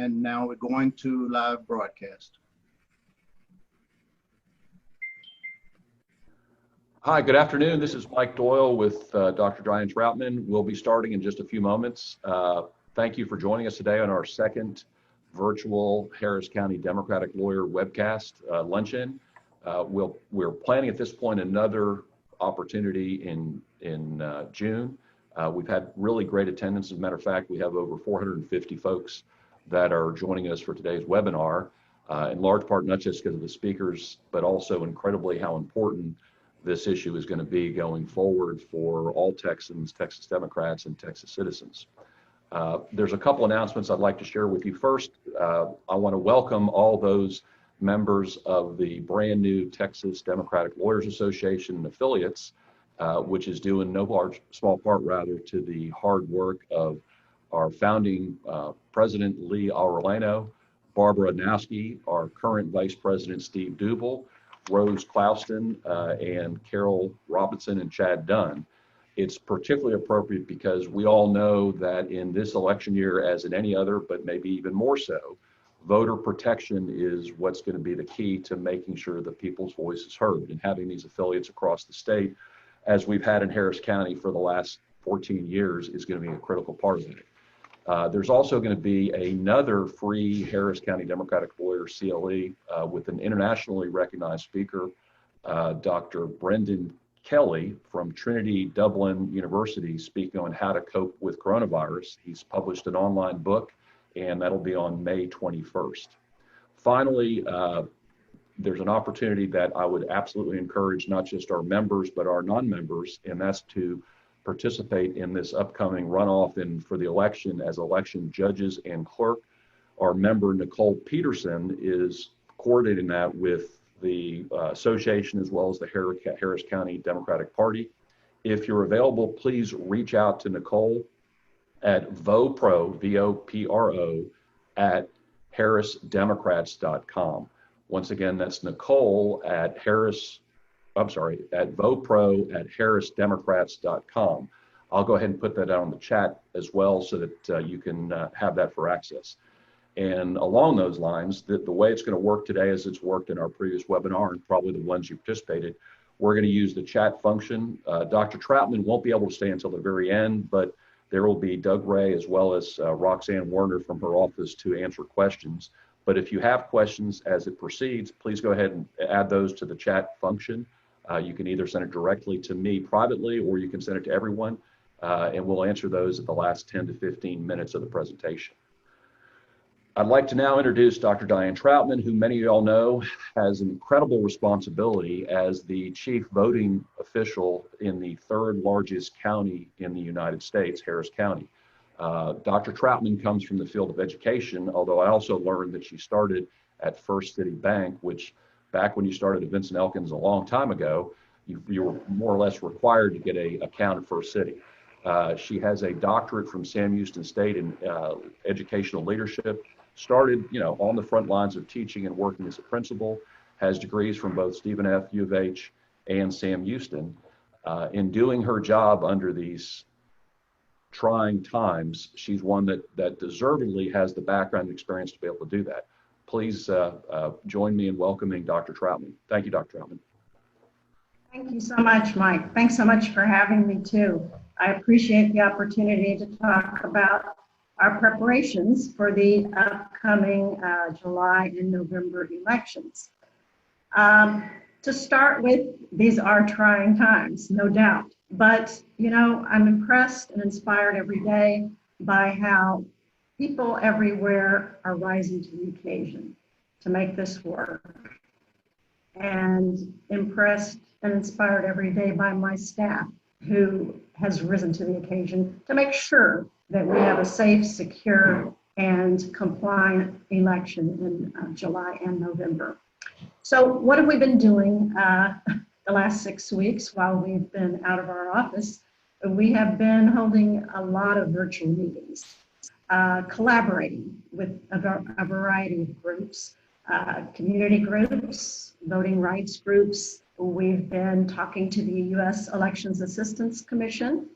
And now we're going to live broadcast. Hi, good afternoon. This is Mike Doyle with Dr. Diane Troutman. We'll be starting in just a few moments. Thank you for joining us today on our second virtual Harris County Democratic Lawyer webcast luncheon. We're planning at this point another opportunity in June. We've had really great attendance. As a matter of fact, we have over 450 folks that are joining us for today's webinar, in large part not just because of the speakers, but also incredibly how important this issue is going to be going forward for all Texans, Texas Democrats, and Texas citizens. There's a couple announcements I'd like to share with you. First, I want to welcome all those members of the brand new Texas Democratic Lawyers Association and affiliates, which is due in no small part rather to the hard work of our founding president, Lee Aurelano, Barbara Adnowski, our current vice president, Steve Duble, Rose Clouston, and Carol Robinson and Chad Dunn. It's particularly appropriate because we all know that in this election year, as in any other, but maybe even more so, voter protection is what's going to be the key to making sure that people's voice is heard. And having these affiliates across the state, as we've had in Harris County for the last 14 years, is going to be a critical part of it. There's also going to be another free Harris County Democratic Lawyer CLE with an internationally recognized speaker, Dr. Brendan Kelly from Trinity Dublin University, speaking on how to cope with coronavirus. He's published an online book, and that'll be on May 21st. Finally, there's an opportunity that I would absolutely encourage not just our members, but our non-members, and that's to participate in this upcoming runoff and for the election as election judges and clerk. Our member, Nicole Peterson, is coordinating that with the association as well as the Harris County Democratic Party. If you're available, please reach out to Nicole at VOPRO, V-O-P-R-O, at harrisdemocrats.com. Once again, that's Nicole at VOPRO at harrisdemocrats.com. I'll go ahead and put that out on the chat as well so that you can have that for access. And along those lines, the way it's going to work today as it's worked in our previous webinar and probably the ones you participated, we're going to use the chat function. Dr. Troutman won't be able to stay until the very end, but there will be Doug Ray as well as Roxanne Warner from her office to answer questions. But if you have questions as it proceeds, please go ahead and add those to the chat function. You can either send it directly to me privately, or you can send it to everyone, and we'll answer those at the last 10 to 15 minutes of the presentation. I'd like to now introduce Dr. Diane Troutman, who many of y'all know has an incredible responsibility as the chief voting official in the third largest county in the United States, Harris County. Dr. Troutman comes from the field of education, although I also learned that she started at First City Bank, which back when you started at Vincent Elkins a long time ago, you were more or less required to get an account at First City. She has a doctorate from Sam Houston State in educational leadership, started on the front lines of teaching and working as a principal, has degrees from both Stephen F., U of H, and Sam Houston. In doing her job under these trying times, she's one that deservedly has the background and experience to be able to do that. Please join me in welcoming Dr. Troutman. Thank you, Dr. Troutman. Thank you so much, Mike. Thanks so much for having me too. I appreciate the opportunity to talk about our preparations for the upcoming July and November elections. To start with, these are trying times, no doubt. But, I'm impressed and inspired every day by how people everywhere are rising to the occasion to make this work. And impressed and inspired every day by my staff, who has risen to the occasion to make sure that we have a safe, secure, and compliant election in July and November. So what have we been doing the last 6 weeks while we've been out of our office? We have been holding a lot of virtual meetings, collaborating with a variety of groups, community groups, voting rights groups. We've been talking to the U.S. Elections Assistance Commission,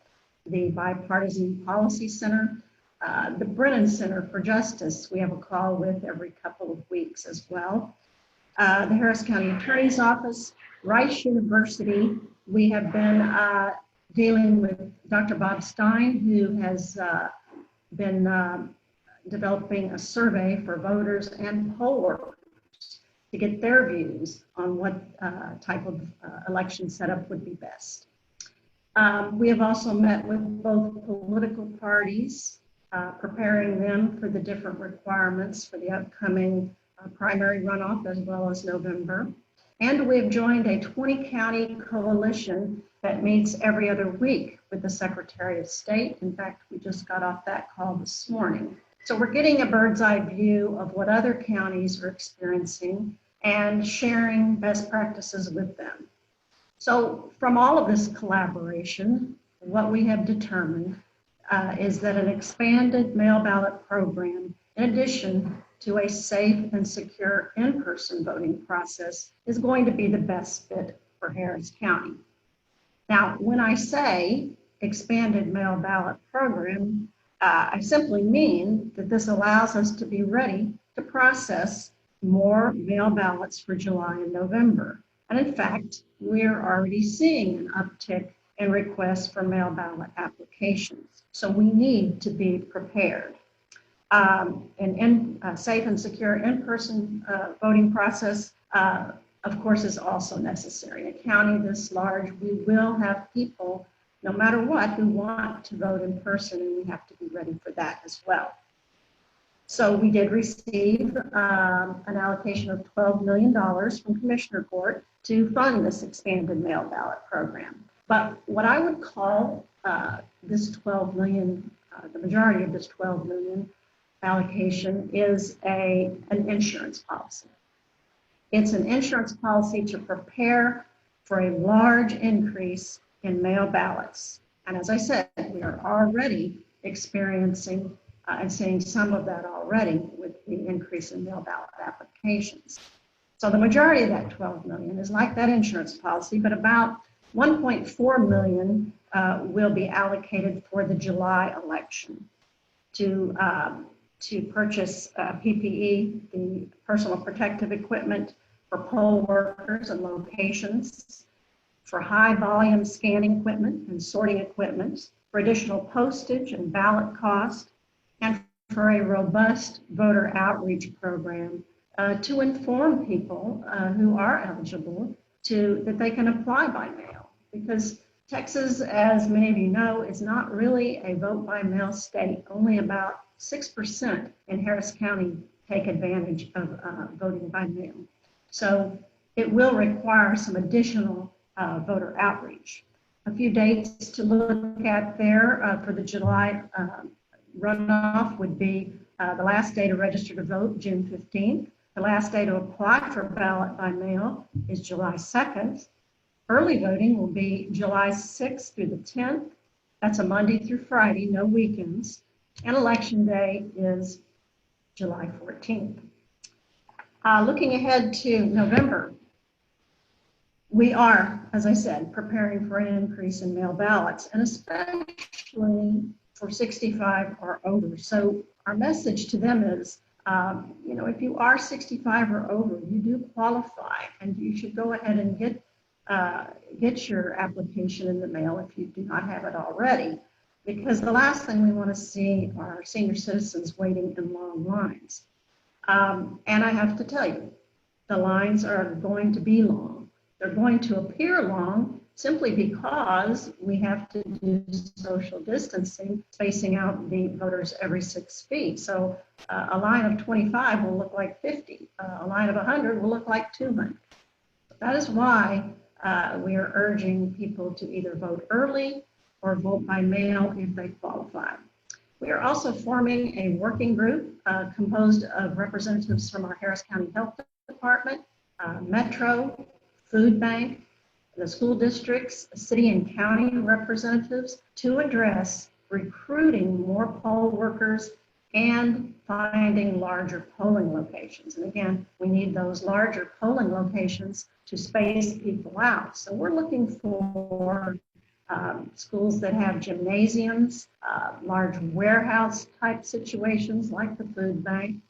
the Bipartisan Policy Center, The Brennan Center for Justice, we have a call with every couple of weeks as well. The Harris County Attorney's Office, Rice University, we have been dealing with Dr. Bob Stein, who has been developing a survey for voters and poll workers to get their views on what type of election setup would be best. We have also met with both political parties, preparing them for the different requirements for the upcoming primary runoff as well as November. And we have joined a 20-county coalition that meets every other week with the Secretary of State. In fact, we just got off that call this morning. So we're getting a bird's eye view of what other counties are experiencing and sharing best practices with them. So from all of this collaboration, what we have determined is that an expanded mail ballot program, in addition to a safe and secure in-person voting process, is going to be the best fit for Harris County. Now, when I say expanded mail ballot program, I simply mean that this allows us to be ready to process more mail ballots for July and November. And in fact, we're already seeing an uptick in requests for mail ballot applications. So we need to be prepared. Safe and secure in-person voting process, of course, is also necessary. In a county this large, we will have people, no matter what, who want to vote in person, and we have to be ready for that as well. So we did receive an allocation of $12 million from Commissioner Court to fund this expanded mail ballot program. But what I would call this 12 million, the majority of this 12 million allocation is an insurance policy. It's an insurance policy to prepare for a large increase in mail ballots. And as I said, we are already experiencing and seeing some of that already with the increase in mail ballot applications. So the majority of that 12 million is like that insurance policy, but about 1.4 million will be allocated for the July election to purchase PPE, the personal protective equipment for poll workers and locations, for high volume scanning equipment and sorting equipment, for additional postage and ballot cost, and for a robust voter outreach program to inform people who are eligible that they can apply by mail. Because Texas, as many of you know, is not really a vote by mail state. Only about 6% in Harris County take advantage of voting by mail. So it will require some additional voter outreach. A few dates to look at there for the July runoff would be the last day to register to vote, June 15th. The last day to apply for ballot by mail is July 2nd. Early voting will be July 6th through the 10th. That's a Monday through Friday, no weekends. And election day is July 14th. Looking ahead to November, we are, as I said, preparing for an increase in mail ballots, and especially for 65 or over. So our message to them is, if you are 65 or over, you do qualify, and you should go ahead and get your application in the mail if you do not have it already, because the last thing we want to see are senior citizens waiting in long lines. And I have to tell you, the lines are going to be long. They're going to appear long simply because we have to do social distancing, spacing out the voters every 6 feet. So a line of 25 will look like 50. A line of 100 will look like 200. That is why we are urging people to either vote early or vote by mail if they qualify. We are also forming a working group composed of representatives from our Harris County Health Department, Metro, Food Bank, the school districts, city and county representatives to address recruiting more poll workers and finding larger polling locations. And again, we need those larger polling locations to space people out. So we're looking for schools that have gymnasiums, large warehouse type situations like the food bank,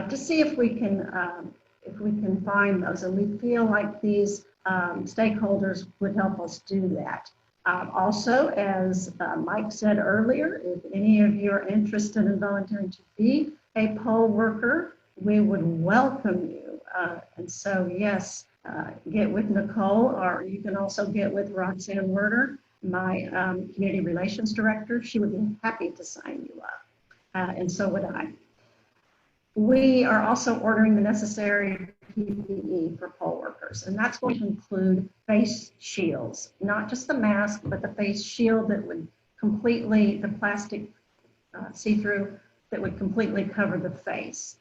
to see if we can find those. And we feel like these stakeholders would help us do that. Also, as Mike said earlier, if any of you are interested in volunteering to be a poll worker, we would welcome you. And so, yes, get with Nicole, or you can also get with Roxanne Werder, my Community Relations Director. She would be happy to sign you up, and so would I. We are also ordering the necessary PPE for poll workers, and that's going to include face shields, not just the mask, but the face shield that would completely, the plastic see-through that would completely cover the face,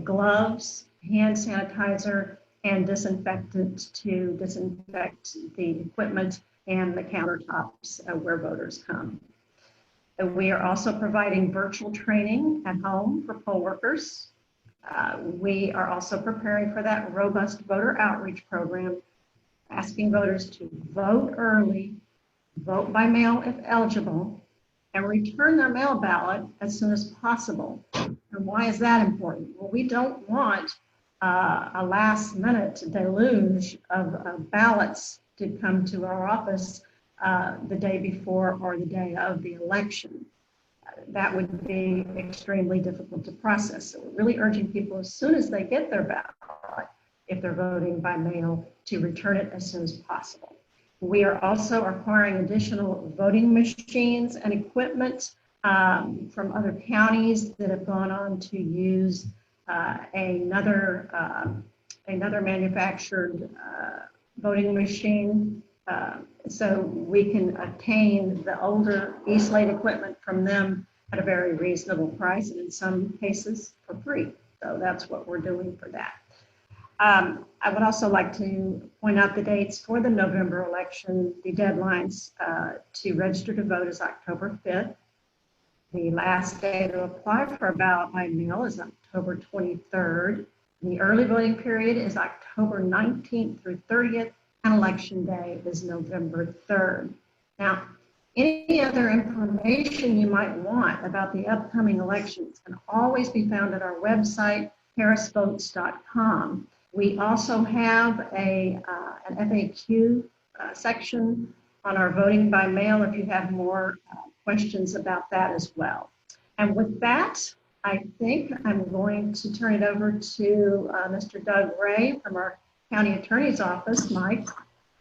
gloves, hand sanitizer, and disinfectant to disinfect the equipment and the countertops where voters come. We are also providing virtual training at home for poll workers. We are also preparing for that robust voter outreach program, asking voters to vote early, vote by mail if eligible, and return their mail ballot as soon as possible. And why is that important? Well, we don't want a last minute deluge of ballots to come to our office the day before or the day of the election. That would be extremely difficult to process. So we're really urging people as soon as they get their ballot, if they're voting by mail, to return it as soon as possible. We are also acquiring additional voting machines and equipment from other counties that have gone on to use another manufactured voting machine. So we can obtain the older E-Slate equipment from them at a very reasonable price, and in some cases for free. So that's what we're doing for that. I would also like to point out the dates for the November election. The deadlines to register to vote is October 5th. The last day to apply for a ballot by mail is October 23rd. The early voting period is October 19th through 30th, and election day is November 3rd. Now, any other information you might want about the upcoming elections can always be found at our website, harrisvotes.com. We also have an FAQ section on our voting by mail if you have more questions about that as well. And with that, I think I'm going to turn it over to Mr. Doug Ray from our County Attorney's Office. Mike,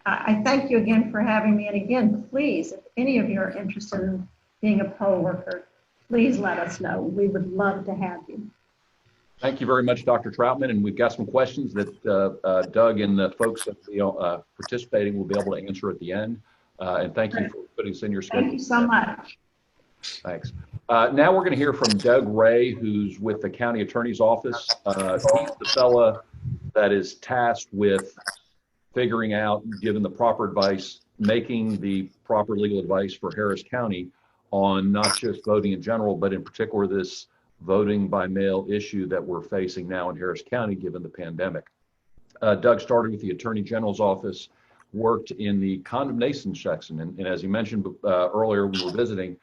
I thank you again for having me. And again, please, if any of you are interested in being a poll worker, please let us know. We would love to have you. Thank you very much, Dr. Troutman. And we've got some questions that Doug and the folks that participating will be able to answer at the end. And thank you for putting this in your schedule. Thank you so much. Thanks. Now we're going to hear from Doug Ray, who's with the County Attorney's Office. He's the fella that is tasked with figuring out, given the proper advice, making the proper legal advice for Harris County on not just voting in general, but in particular this voting by mail issue that we're facing now in Harris County, given the pandemic. Doug started with the Attorney General's Office, worked in the condemnation section, and as he mentioned earlier when we were visiting,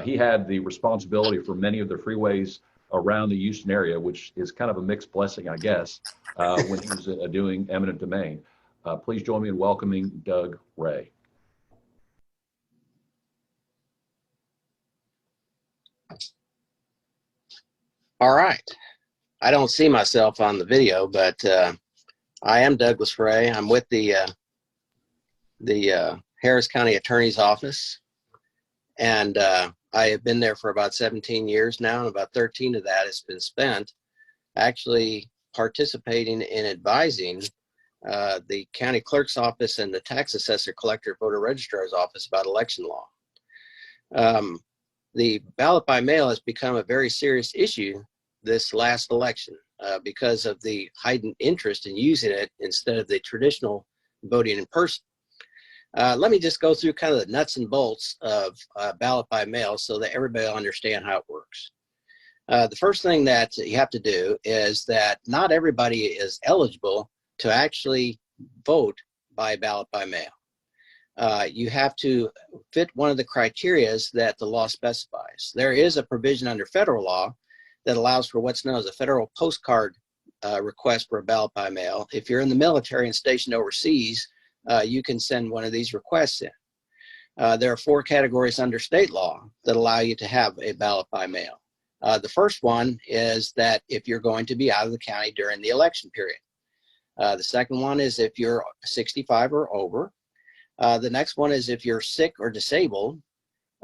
he had the responsibility for many of the freeways around the Houston area, which is kind of a mixed blessing, I guess, when he was doing eminent domain. Please join me in welcoming Doug Ray. All right. I don't see myself on the video, but I am Douglas Ray. I'm with the Harris County Attorney's Office, and I have been there for about 17 years now, and about 13 of that has been spent actually participating in advising the county clerk's office and the tax assessor, collector, voter registrar's office about election law. The ballot by mail has become a very serious issue this last election because of the heightened interest in using it instead of the traditional voting in person. Let me just go through kind of the nuts and bolts of ballot by mail so that everybody will understand how it works. The first thing that you have to do is that not everybody is eligible to actually vote by ballot by mail. you have to fit one of the criterias that the law specifies. There is a provision under federal law that allows for what's known as a federal postcard request for a ballot by mail. If you're in the military and stationed overseas, you can send one of these requests in. There are 4 categories under state law that allow you to have a ballot by mail. The first one is that if you're going to be out of the county during the election period. The second one is if you're 65 or over. The next one is if you're sick or disabled.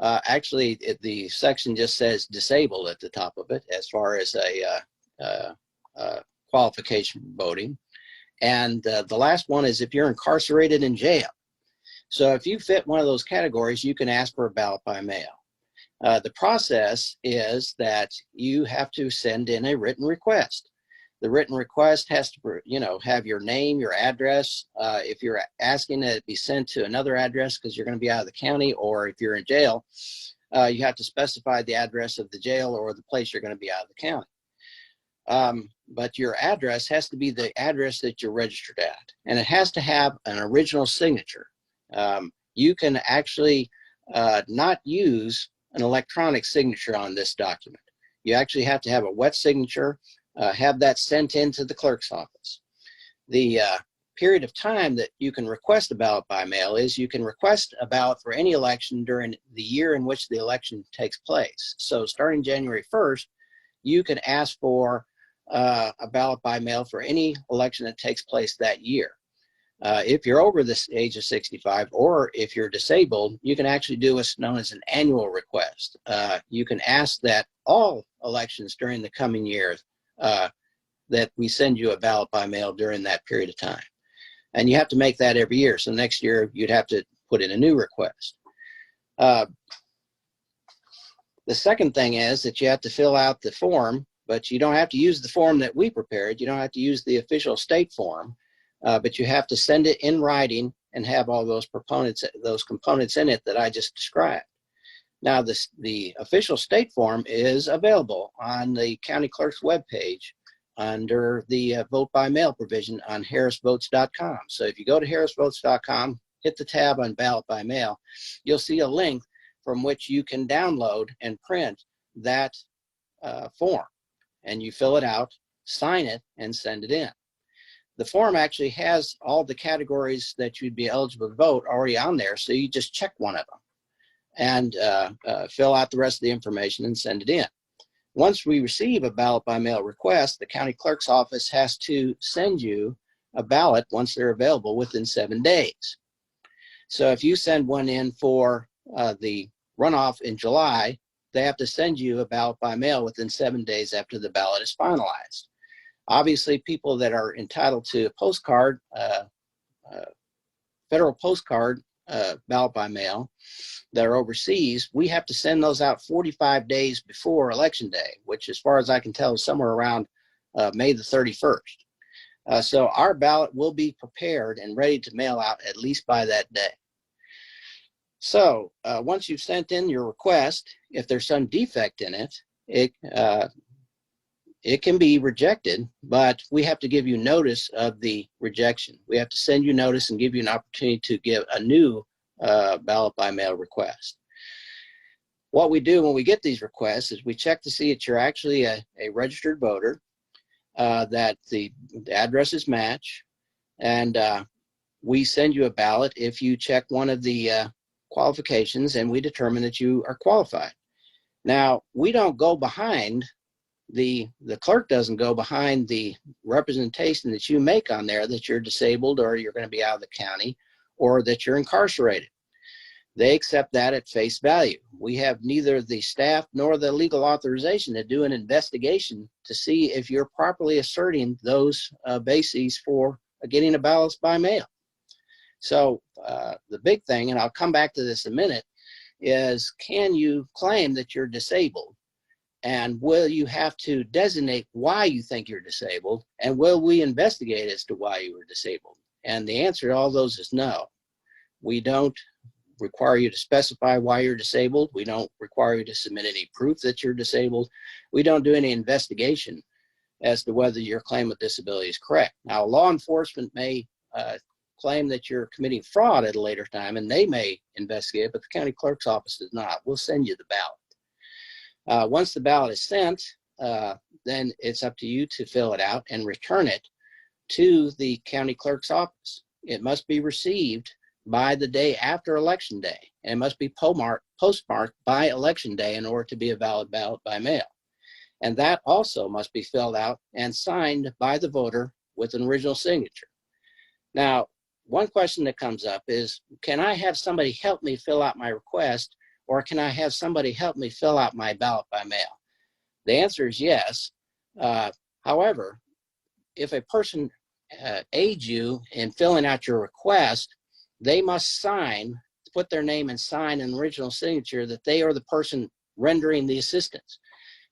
Actually, the section just says disabled at the top of it as far as a qualification for voting. And the last one is if you're incarcerated in jail. So if you fit one of those categories, you can ask for a ballot by mail. The process is that you have to send in a written request. The written request has to, have your name, your address. If you're asking that it be sent to another address because you're going to be out of the county, or if you're in jail, you have to specify the address of the jail or the place you're going to be out of the county. But your address has to be the address that you're registered at, and it has to have an original signature. You can actually not use an electronic signature on this document. You actually have to have a wet signature, have that sent into the clerk's office. The period of time that you can request a ballot by mail is you can request a ballot for any election during the year in which the election takes place. So starting January 1st, you can ask for a ballot by mail for any election that takes place that year. If you're over the age of 65 or if you're disabled, you can actually do what's known as an annual request. You can ask that all elections during the coming year that we send you a ballot by mail during that period of time. And you have to make that every year. So next year, you'd have to put in a new request. The second thing is that you have to fill out the form, but you don't have to use the form that we prepared. You don't have to use the official state form. But you have to send it in writing and have all those components in it that I just described. Now, the official state form is available on the county clerk's webpage under the vote by mail provision on harrisvotes.com. So if you go to harrisvotes.com, hit the tab on ballot by mail, you'll see a link from which you can download and print that form. And you fill it out, sign it, and send it in. The form actually has all the categories that you'd be eligible to vote already on there, so you just check one of them and fill out the rest of the information and send it in. Once we receive a ballot by mail request, the county clerk's office has to send you a ballot once they're available within 7 days. So if you send one in for the runoff in July, they have to send you a ballot by mail within 7 days after the ballot is finalized. Obviously, people that are entitled to a postcard, federal postcard ballot by mail that are overseas, we have to send those out 45 days before Election Day, which as far as I can tell is somewhere around May the 31st. So our ballot will be prepared and ready to mail out at least by that day. So once you've sent in your request, if there's some defect in it, it can be rejected, but we have to give you notice of the rejection. We have to send you notice and give you an opportunity to give a new ballot by mail request. What we do when we get these requests is we check to see that you're actually a registered voter, that the addresses match, and we send you a ballot if you check one of the qualifications and we determine that you are qualified. Now, we don't go behind the clerk doesn't go behind the representation that you make on there that you're disabled or you're going to be out of the county or that you're incarcerated. They accept that at face value. We have neither the staff nor the legal authorization to do an investigation to see if you're properly asserting those bases for getting a ballot by mail. So the big thing, and I'll come back to this in a minute, is can you claim that you're disabled? And will you have to designate why you think you're disabled? And will we investigate as to why you were disabled? And the answer to all those is no. We don't require you to specify why you're disabled. We don't require you to submit any proof that you're disabled. We don't do any investigation as to whether your claim of disability is correct. Now, law enforcement may claim that you're committing fraud at a later time, and they may investigate, but the county clerk's office does not. We'll send you the ballot. Once the ballot is sent, then it's up to you to fill it out and return it to the county clerk's office. It must be received by the day after Election Day, and it must be postmarked by Election Day in order to be a valid ballot by mail. And that also must be filled out and signed by the voter with an original signature. Now, one question that comes up is, can I have somebody help me fill out my request, or can I have somebody help me fill out my ballot by mail? The answer is yes. However, if a person aids you in filling out your request, they must sign, put their name and sign an original signature that they are the person rendering the assistance.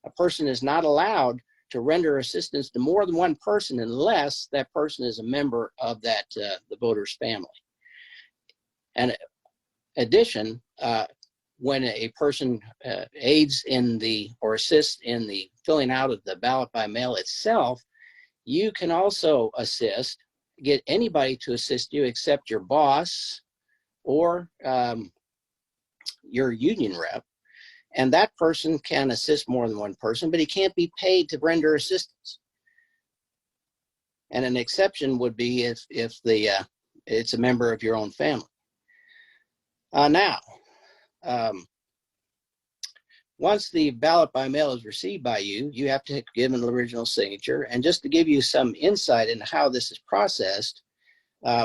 A person is not allowed to render assistance to more than one person unless that person is a member of that the voter's family. And in addition, when a person aids in the or assists in the filling out of the ballot by mail itself, you can also assist, get anybody to assist you except your boss or your union rep. And that person can assist more than one person, but he can't be paid to render assistance. And an exception would be if it's a member of your own family. Once the ballot by mail is received by you, you have to give an original signature. And just to give you some insight into how this is processed,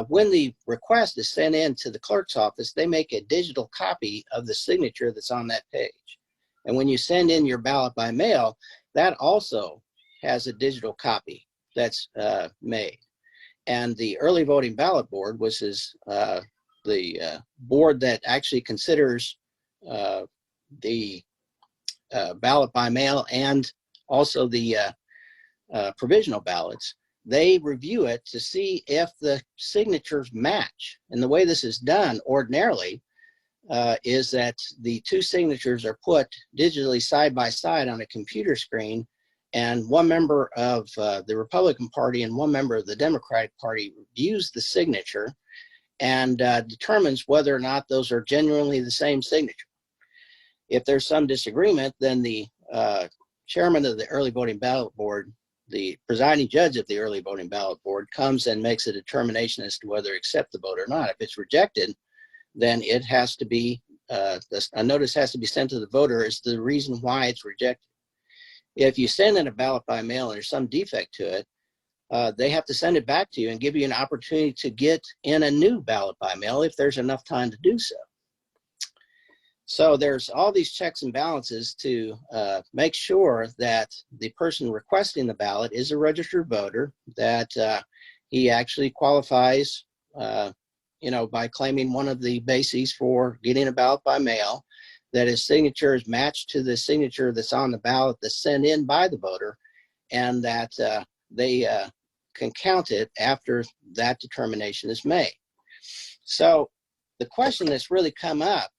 when the request is sent in to the clerk's office, they make a digital copy of the signature that's on that page. And when you send in your ballot by mail, that also has a digital copy that's made. And the early voting ballot board, which is the board that actually considers the ballot by mail and also the provisional ballots, they review it to see if the signatures match. And the way this is done ordinarily is that the two signatures are put digitally side by side on a computer screen, and one member of the Republican Party and one member of the Democratic Party reviews the signature and determines whether or not those are genuinely the same signature. If there's some disagreement, then the chairman of the early voting ballot board, the presiding judge of the early voting ballot board, comes and makes a determination as to whether to accept the vote or not. If it's rejected, then it has to be, a notice has to be sent to the voter as to the reason why it's rejected. If you send in a ballot by mail and there's some defect to it, they have to send it back to you and give you an opportunity to get in a new ballot by mail if there's enough time to do so. So there's all these checks and balances to make sure that the person requesting the ballot is a registered voter, that he actually qualifies by claiming one of the bases for getting a ballot by mail, that his signature is matched to the signature that's on the ballot that's sent in by the voter, and that they can count it after that determination is made. So the question that's really come up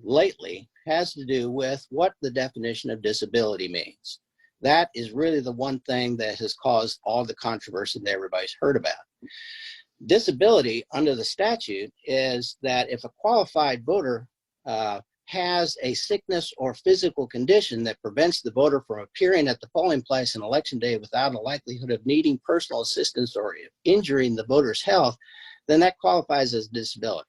lately has to do with what the definition of disability means. That is really the one thing that has caused all the controversy that everybody's heard about. Disability under the statute is that if a qualified voter has a sickness or physical condition that prevents the voter from appearing at the polling place on election day without a likelihood of needing personal assistance or injuring the voter's health, then that qualifies as disability.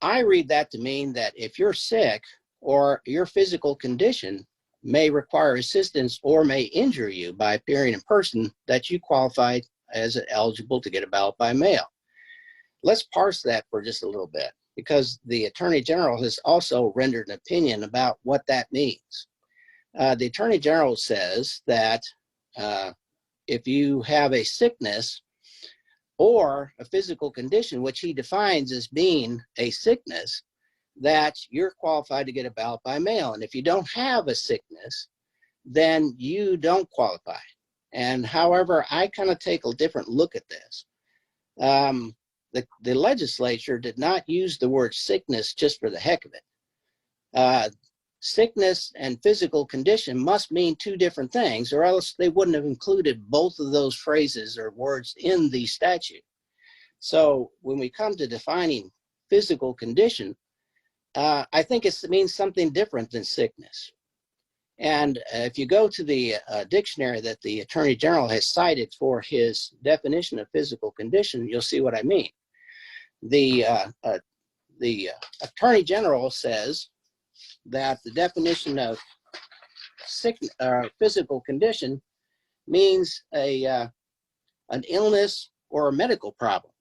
I read that to mean that if you're sick or your physical condition may require assistance or may injure you by appearing in person, that you qualify as eligible to get a ballot by mail. Let's parse that for just a little bit, because the Attorney General has also rendered an opinion about what that means. The Attorney General says that if you have a sickness or a physical condition, which he defines as being a sickness, that you're qualified to get a ballot by mail. And if you don't have a sickness, then you don't qualify. And however, I kind of take a different look at this. The legislature did not use the word sickness just for the heck of it. sickness and physical condition must mean two different things, or else they wouldn't have included both of those phrases or words in the statute. So when we come to defining physical condition, I think it means something different than sickness. And if you go to the dictionary that the Attorney General has cited for his definition of physical condition, you'll see what I mean. The Attorney General says that the definition of physical condition means an illness or a medical problem.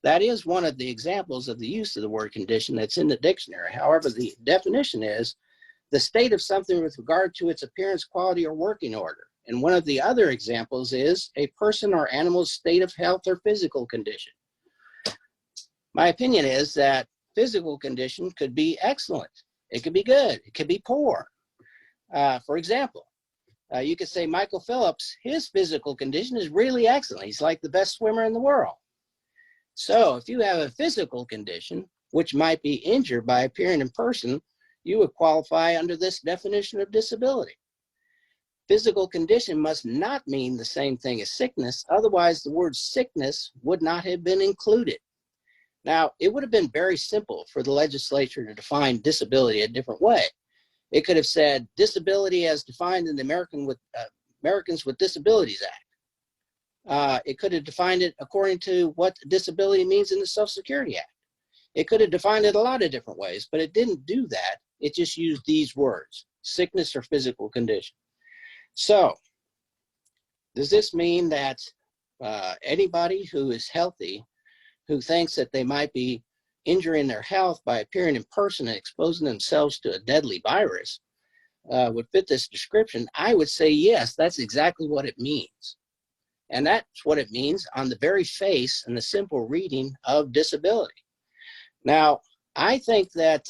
That is one of the examples of the use of the word condition that's in the dictionary. However, the definition is the state of something with regard to its appearance, quality, or working order. And one of the other examples is a person or animal's state of health or physical condition. My opinion is that physical condition could be excellent. It could be good. It could be poor. For example, you could say Michael Phillips, his physical condition is really excellent. He's like the best swimmer in the world. So if you have a physical condition, which might be injured by appearing in person, you would qualify under this definition of disability. Physical condition must not mean the same thing as sickness. Otherwise, the word sickness would not have been included. Now, it would have been very simple for the legislature to define disability a different way. It could have said disability as defined in the Americans with Disabilities Act. It could have defined it according to what disability means in the Social Security Act. It could have defined it a lot of different ways, but it didn't do that. It just used these words, sickness or physical condition. So, does this mean that anybody who is healthy, who thinks that they might be injuring their health by appearing in person and exposing themselves to a deadly virus, would fit this description? I would say yes, that's exactly what it means. And that's what it means on the very face and the simple reading of disability. Now, I think that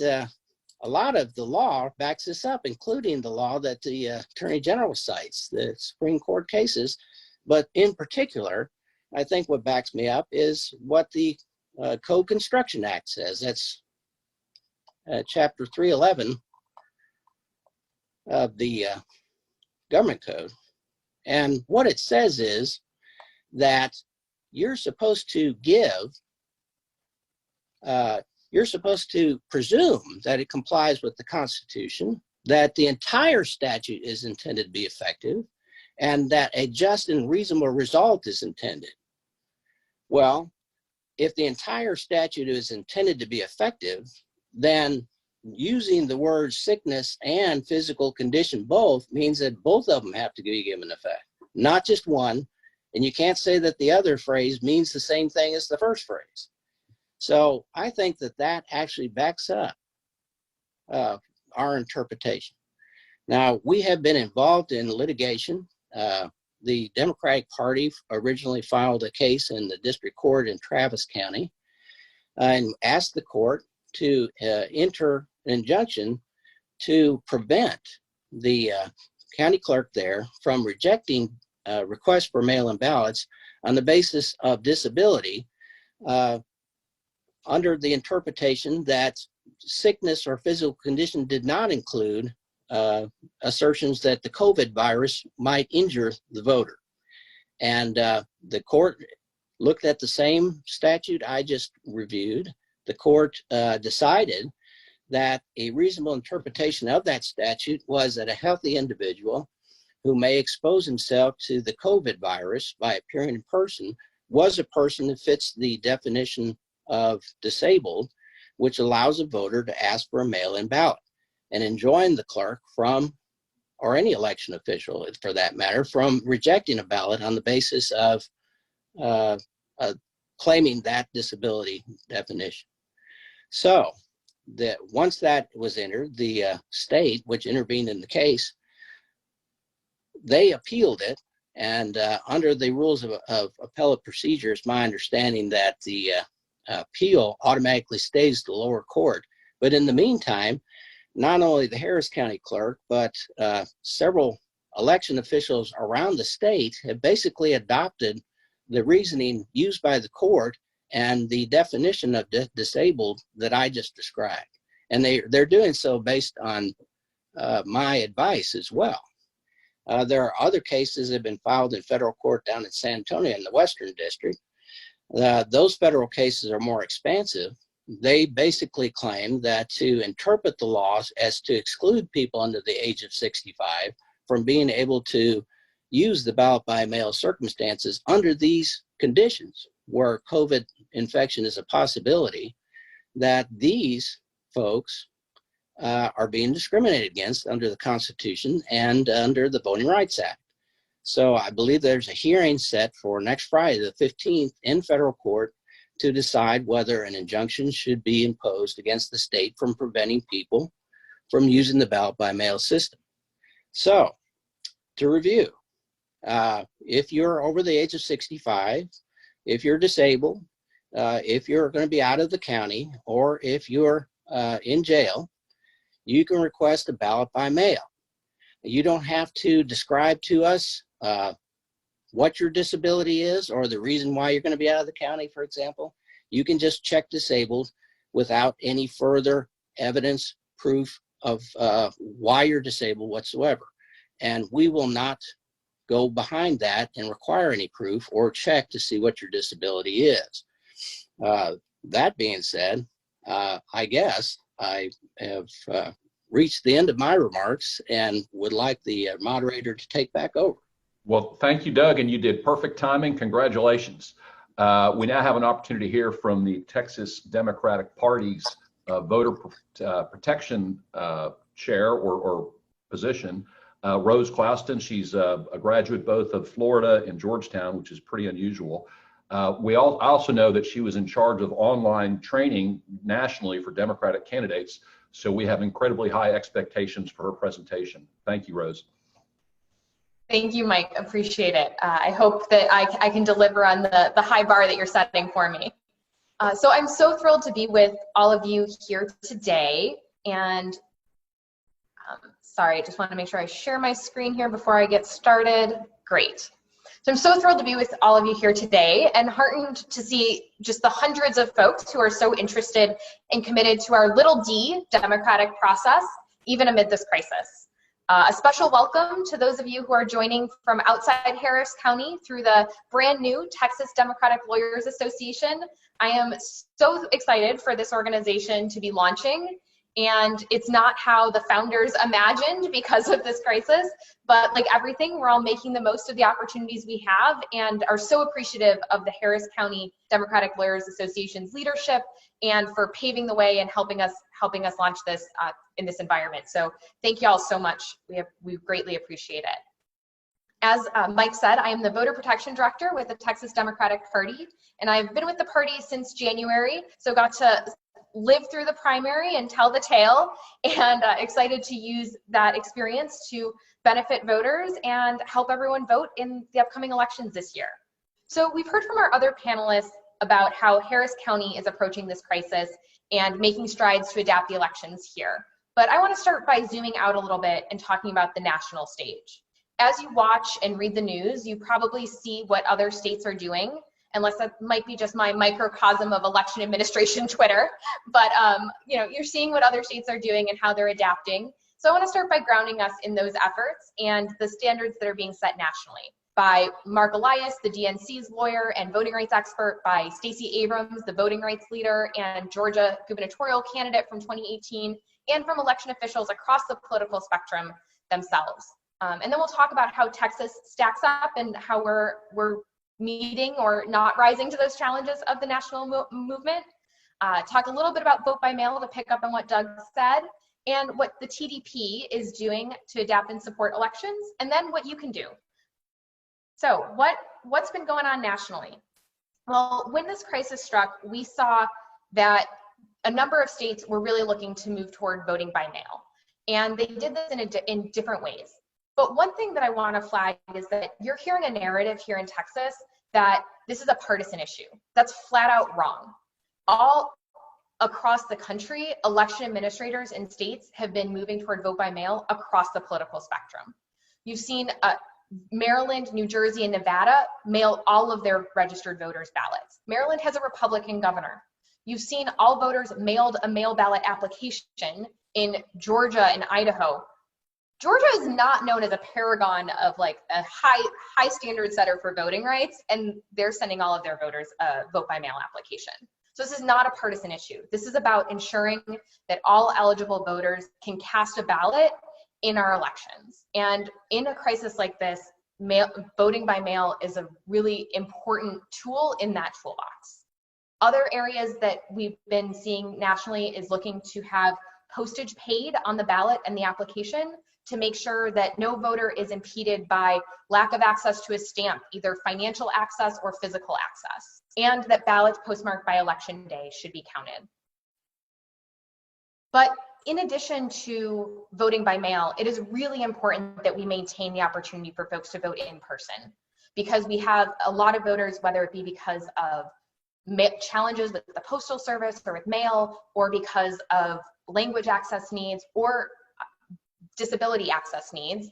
a lot of the law backs this up, including the law that the Attorney General cites, the Supreme Court cases. But in particular, I think what backs me up is what the Code Construction Act says. That's Chapter 311 of the Government Code. And what it says is that you're supposed to presume that it complies with the Constitution, that the entire statute is intended to be effective, and that a just and reasonable result is intended. Well, if the entire statute is intended to be effective, then using the words sickness and physical condition both means that both of them have to be given effect, not just one. And you can't say that the other phrase means the same thing as the first phrase. So I think that that actually backs up our interpretation. Now, we have been involved in litigation. The Democratic Party originally filed a case in the district court in Travis County and asked the court to enter an injunction to prevent the county clerk there from rejecting requests for mail-in ballots on the basis of disability, under the interpretation that sickness or physical condition did not include assertions that the COVID virus might injure the voter. And the court looked at the same statute I just reviewed. The court decided that a reasonable interpretation of that statute was that a healthy individual who may expose himself to the COVID virus by appearing in person was a person that fits the definition of disabled, which allows a voter to ask for a mail-in ballot and enjoin the clerk from, or any election official for that matter, from rejecting a ballot on the basis of claiming that disability definition. So that once that was entered, the state, which intervened in the case, they appealed it. And under the rules of appellate procedure, it's my understanding that the appeal automatically stays to the lower court. But in the meantime, not only the Harris County clerk, but several election officials around the state have basically adopted the reasoning used by the court and the definition of disabled that I just described. And they're doing so based on my advice as well. There are other cases that have been filed in federal court down in San Antonio in the Western District. Those federal cases are more expansive. They basically claim that to interpret the laws as to exclude people under the age of 65 from being able to use the ballot by mail circumstances under these conditions where COVID infection is a possibility, that these folks are being discriminated against under the Constitution and under the Voting Rights Act. So I believe there's a hearing set for next Friday, the 15th, in federal court to decide whether an injunction should be imposed against the state from preventing people from using the ballot by mail system. So to review, if you're over the age of 65, if you're disabled, if you're going to be out of the county, or if you're in jail, you can request a ballot by mail. You don't have to describe to us what your disability is or the reason why you're going to be out of the county, for example. You can just check disabled without any further evidence, proof of why you're disabled whatsoever. And we will not go behind that and require any proof or check to see what your disability is. That being said, I guess I have reached the end of my remarks and would like the moderator to take back over. Well, thank you, Doug, and you did perfect timing. Congratulations. We now have an opportunity to hear from the Texas Democratic Party's voter protection chair or position, Rose Clouston. She's a graduate both of Florida and Georgetown, which is pretty unusual. I also know that she was in charge of online training nationally for Democratic candidates, so we have incredibly high expectations for her presentation. Thank you, Rose. Thank you, Mike. Appreciate it. I hope that I can deliver on the high bar that you're setting for me. So I'm so thrilled to be with all of you here today. And sorry, I just want to make sure I share my screen here before I get started. Great. So I'm so thrilled to be with all of you here today and heartened to see just the hundreds of folks who are so interested and committed to our little d democratic process, even amid this crisis. A special welcome to those of you who are joining from outside Harris County through the brand new Texas Democratic Lawyers Association. I am so excited for this organization to be launching, and it's not how the founders imagined because of this crisis, but like everything, we're all making the most of the opportunities we have and are so appreciative of the Harris County Democratic Lawyers Association's leadership and for paving the way and helping us launch this in this environment. So thank you all so much. We greatly appreciate it. As Mike said, I am the Voter Protection Director with the Texas Democratic Party, and I've been with the party since January, so got to live through the primary and tell the tale, and excited to use that experience to benefit voters and help everyone vote in the upcoming elections this year. So we've heard from our other panelists about how Harris County is approaching this crisis and making strides to adapt the elections here. But I want to start by zooming out a little bit and talking about the national stage. As you watch and read the news, you probably see what other states are doing, unless that might be just my microcosm of election administration Twitter. But you're seeing what other states are doing and how they're adapting. So I want to start by grounding us in those efforts and the standards that are being set nationally by Mark Elias, the DNC's lawyer and voting rights expert, by Stacey Abrams, the voting rights leader and Georgia gubernatorial candidate from 2018, and from election officials across the political spectrum themselves. And then we'll talk about how Texas stacks up and how we're meeting or not rising to those challenges of the national movement. Talk a little bit about vote by mail to pick up on what Doug said, and what the TDP is doing to adapt and support elections, and then what you can do. So what's been going on nationally? Well, when this crisis struck, we saw that a number of states were really looking to move toward voting by mail, and they did this in different ways. But one thing that I want to flag is that you're hearing a narrative here in Texas that this is a partisan issue. That's flat out wrong. All across the country, election administrators in states have been moving toward vote by mail across the political spectrum. You've seen Maryland, New Jersey, and Nevada mail all of their registered voters' ballots. Maryland has a Republican governor. You've seen all voters mailed a mail ballot application in Georgia and Idaho. Georgia is not known as a paragon of like a high standard setter for voting rights, and they're sending all of their voters a vote by mail application. So this is not a partisan issue. This is about ensuring that all eligible voters can cast a ballot in our elections. And in a crisis like this, voting by mail is a really important tool in that toolbox. Other areas that we've been seeing nationally is looking to have postage paid on the ballot and the application to make sure that no voter is impeded by lack of access to a stamp, either financial access or physical access, and that ballots postmarked by election day should be counted. But in addition to voting by mail, it is really important that we maintain the opportunity for folks to vote in person, because we have a lot of voters, whether it be because of challenges with the postal service or with mail, or because of language access needs or disability access needs,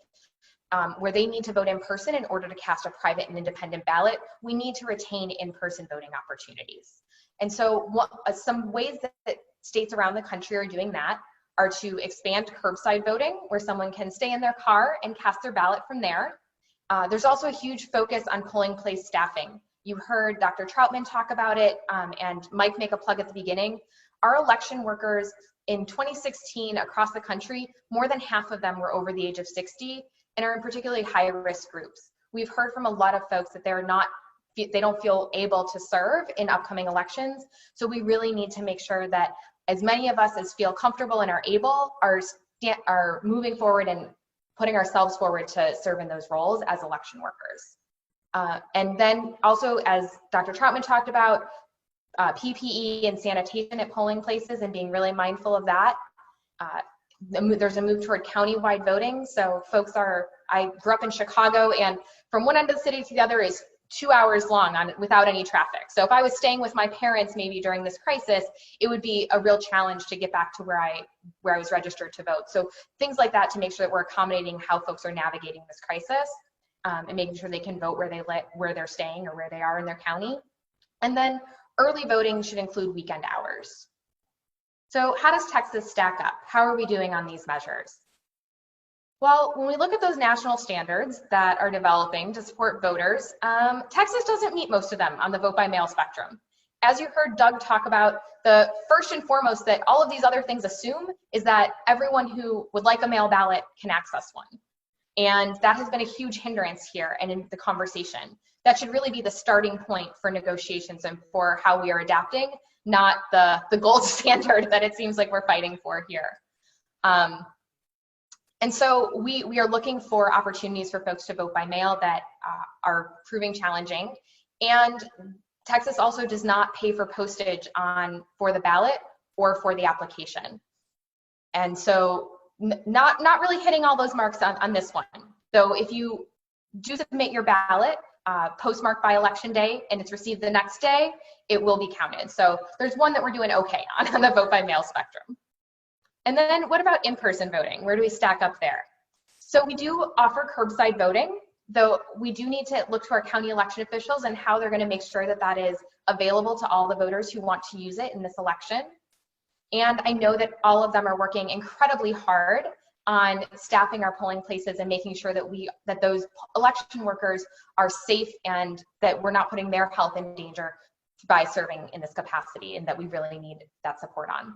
where they need to vote in person in order to cast a private and independent ballot. We need to retain in-person voting opportunities. And so some ways that states around the country are doing that are to expand curbside voting, where someone can stay in their car and cast their ballot from there. There's also a huge focus on polling place staffing. You heard Dr. Troutman talk about it, and Mike make a plug at the beginning. Our election workers in 2016 across the country, more than half of them were over the age of 60 and are in particularly high risk groups. We've heard from a lot of folks that they don't feel able to serve in upcoming elections. So we really need to make sure that as many of us as feel comfortable and are able are moving forward and putting ourselves forward to serve in those roles as election workers. And then also, as Dr. Troutman talked about, PPE and sanitation at polling places and being really mindful of that. There's a move toward county-wide voting. So I grew up in Chicago, and from one end of the city to the other is 2 hours long without any traffic. So if I was staying with my parents maybe during this crisis, it would be a real challenge to get back to where I was registered to vote. So things like that to make sure that we're accommodating how folks are navigating this crisis, and making sure they can vote where they're staying or where they are in their county. And then early voting should include weekend hours. So how does Texas stack up? How are we doing on these measures? Well, when we look at those national standards that are developing to support voters, Texas doesn't meet most of them on the vote by mail spectrum. As you heard Doug talk about, the first and foremost that all of these other things assume is that everyone who would like a mail ballot can access one. And that has been a huge hindrance here and in the conversation. That should really be the starting point for negotiations and for how we are adapting, not the gold standard that it seems like we're fighting for here. And so we are looking for opportunities for folks to vote by mail that are proving challenging. And Texas also does not pay for postage for the ballot or for the application. And so not really hitting all those marks on this one. So if you do submit your ballot postmarked by election day and it's received the next day, it will be counted. So there's one that we're doing okay on the vote by mail spectrum. And then what about in-person voting? Where do we stack up there? So we do offer curbside voting, though we do need to look to our county election officials and how they're going to make sure that that is available to all the voters who want to use it in this election. And I know that all of them are working incredibly hard on staffing our polling places and making sure that those election workers are safe and that we're not putting their health in danger by serving in this capacity, and that we really need that support on.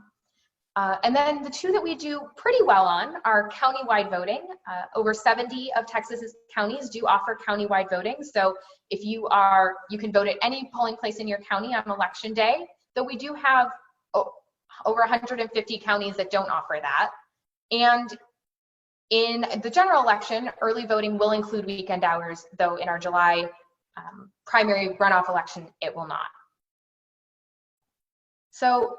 And then the two that we do pretty well on are county-wide voting. Over 70 of Texas's counties do offer county-wide voting. So if you can vote at any polling place in your county on election day, though we do have over 150 counties that don't offer that. And in the general election, early voting will include weekend hours, though in our July primary runoff election, it will not. So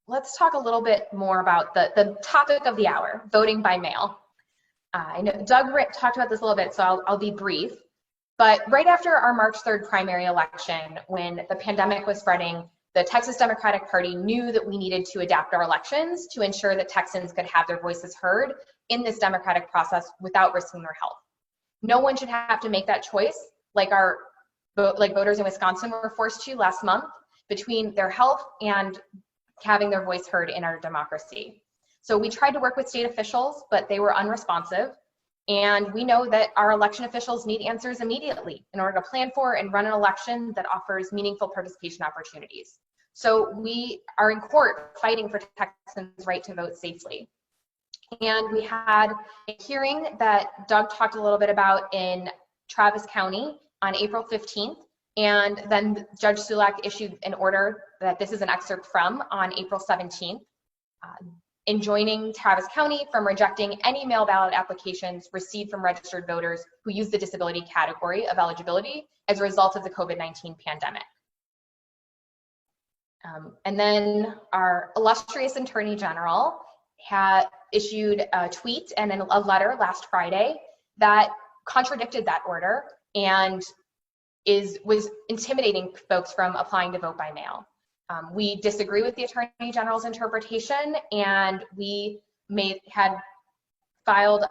let's talk a little bit more about the topic of the hour, voting by mail. I know Doug talked about this a little bit, so I'll be brief. But right after our March 3rd primary election, when the pandemic was spreading, the Texas Democratic Party knew that we needed to adapt our elections to ensure that Texans could have their voices heard in this democratic process without risking their health. No one should have to make that choice like voters in Wisconsin were forced to last month, between their health and having their voice heard in our democracy. So we tried to work with state officials, but they were unresponsive. And we know that our election officials need answers immediately in order to plan for and run an election that offers meaningful participation opportunities. So we are in court fighting for Texans' right to vote safely. And we had a hearing that Doug talked a little bit about in Travis County on April 15th. And then Judge Sulak issued an order that this is an excerpt from on April 17th, enjoining Travis County from rejecting any mail ballot applications received from registered voters who use the disability category of eligibility as a result of the COVID-19 pandemic. And then our illustrious Attorney General had issued a tweet and a letter last Friday that contradicted that order and was intimidating folks from applying to vote by mail. We disagree with the Attorney General's interpretation, and we had filed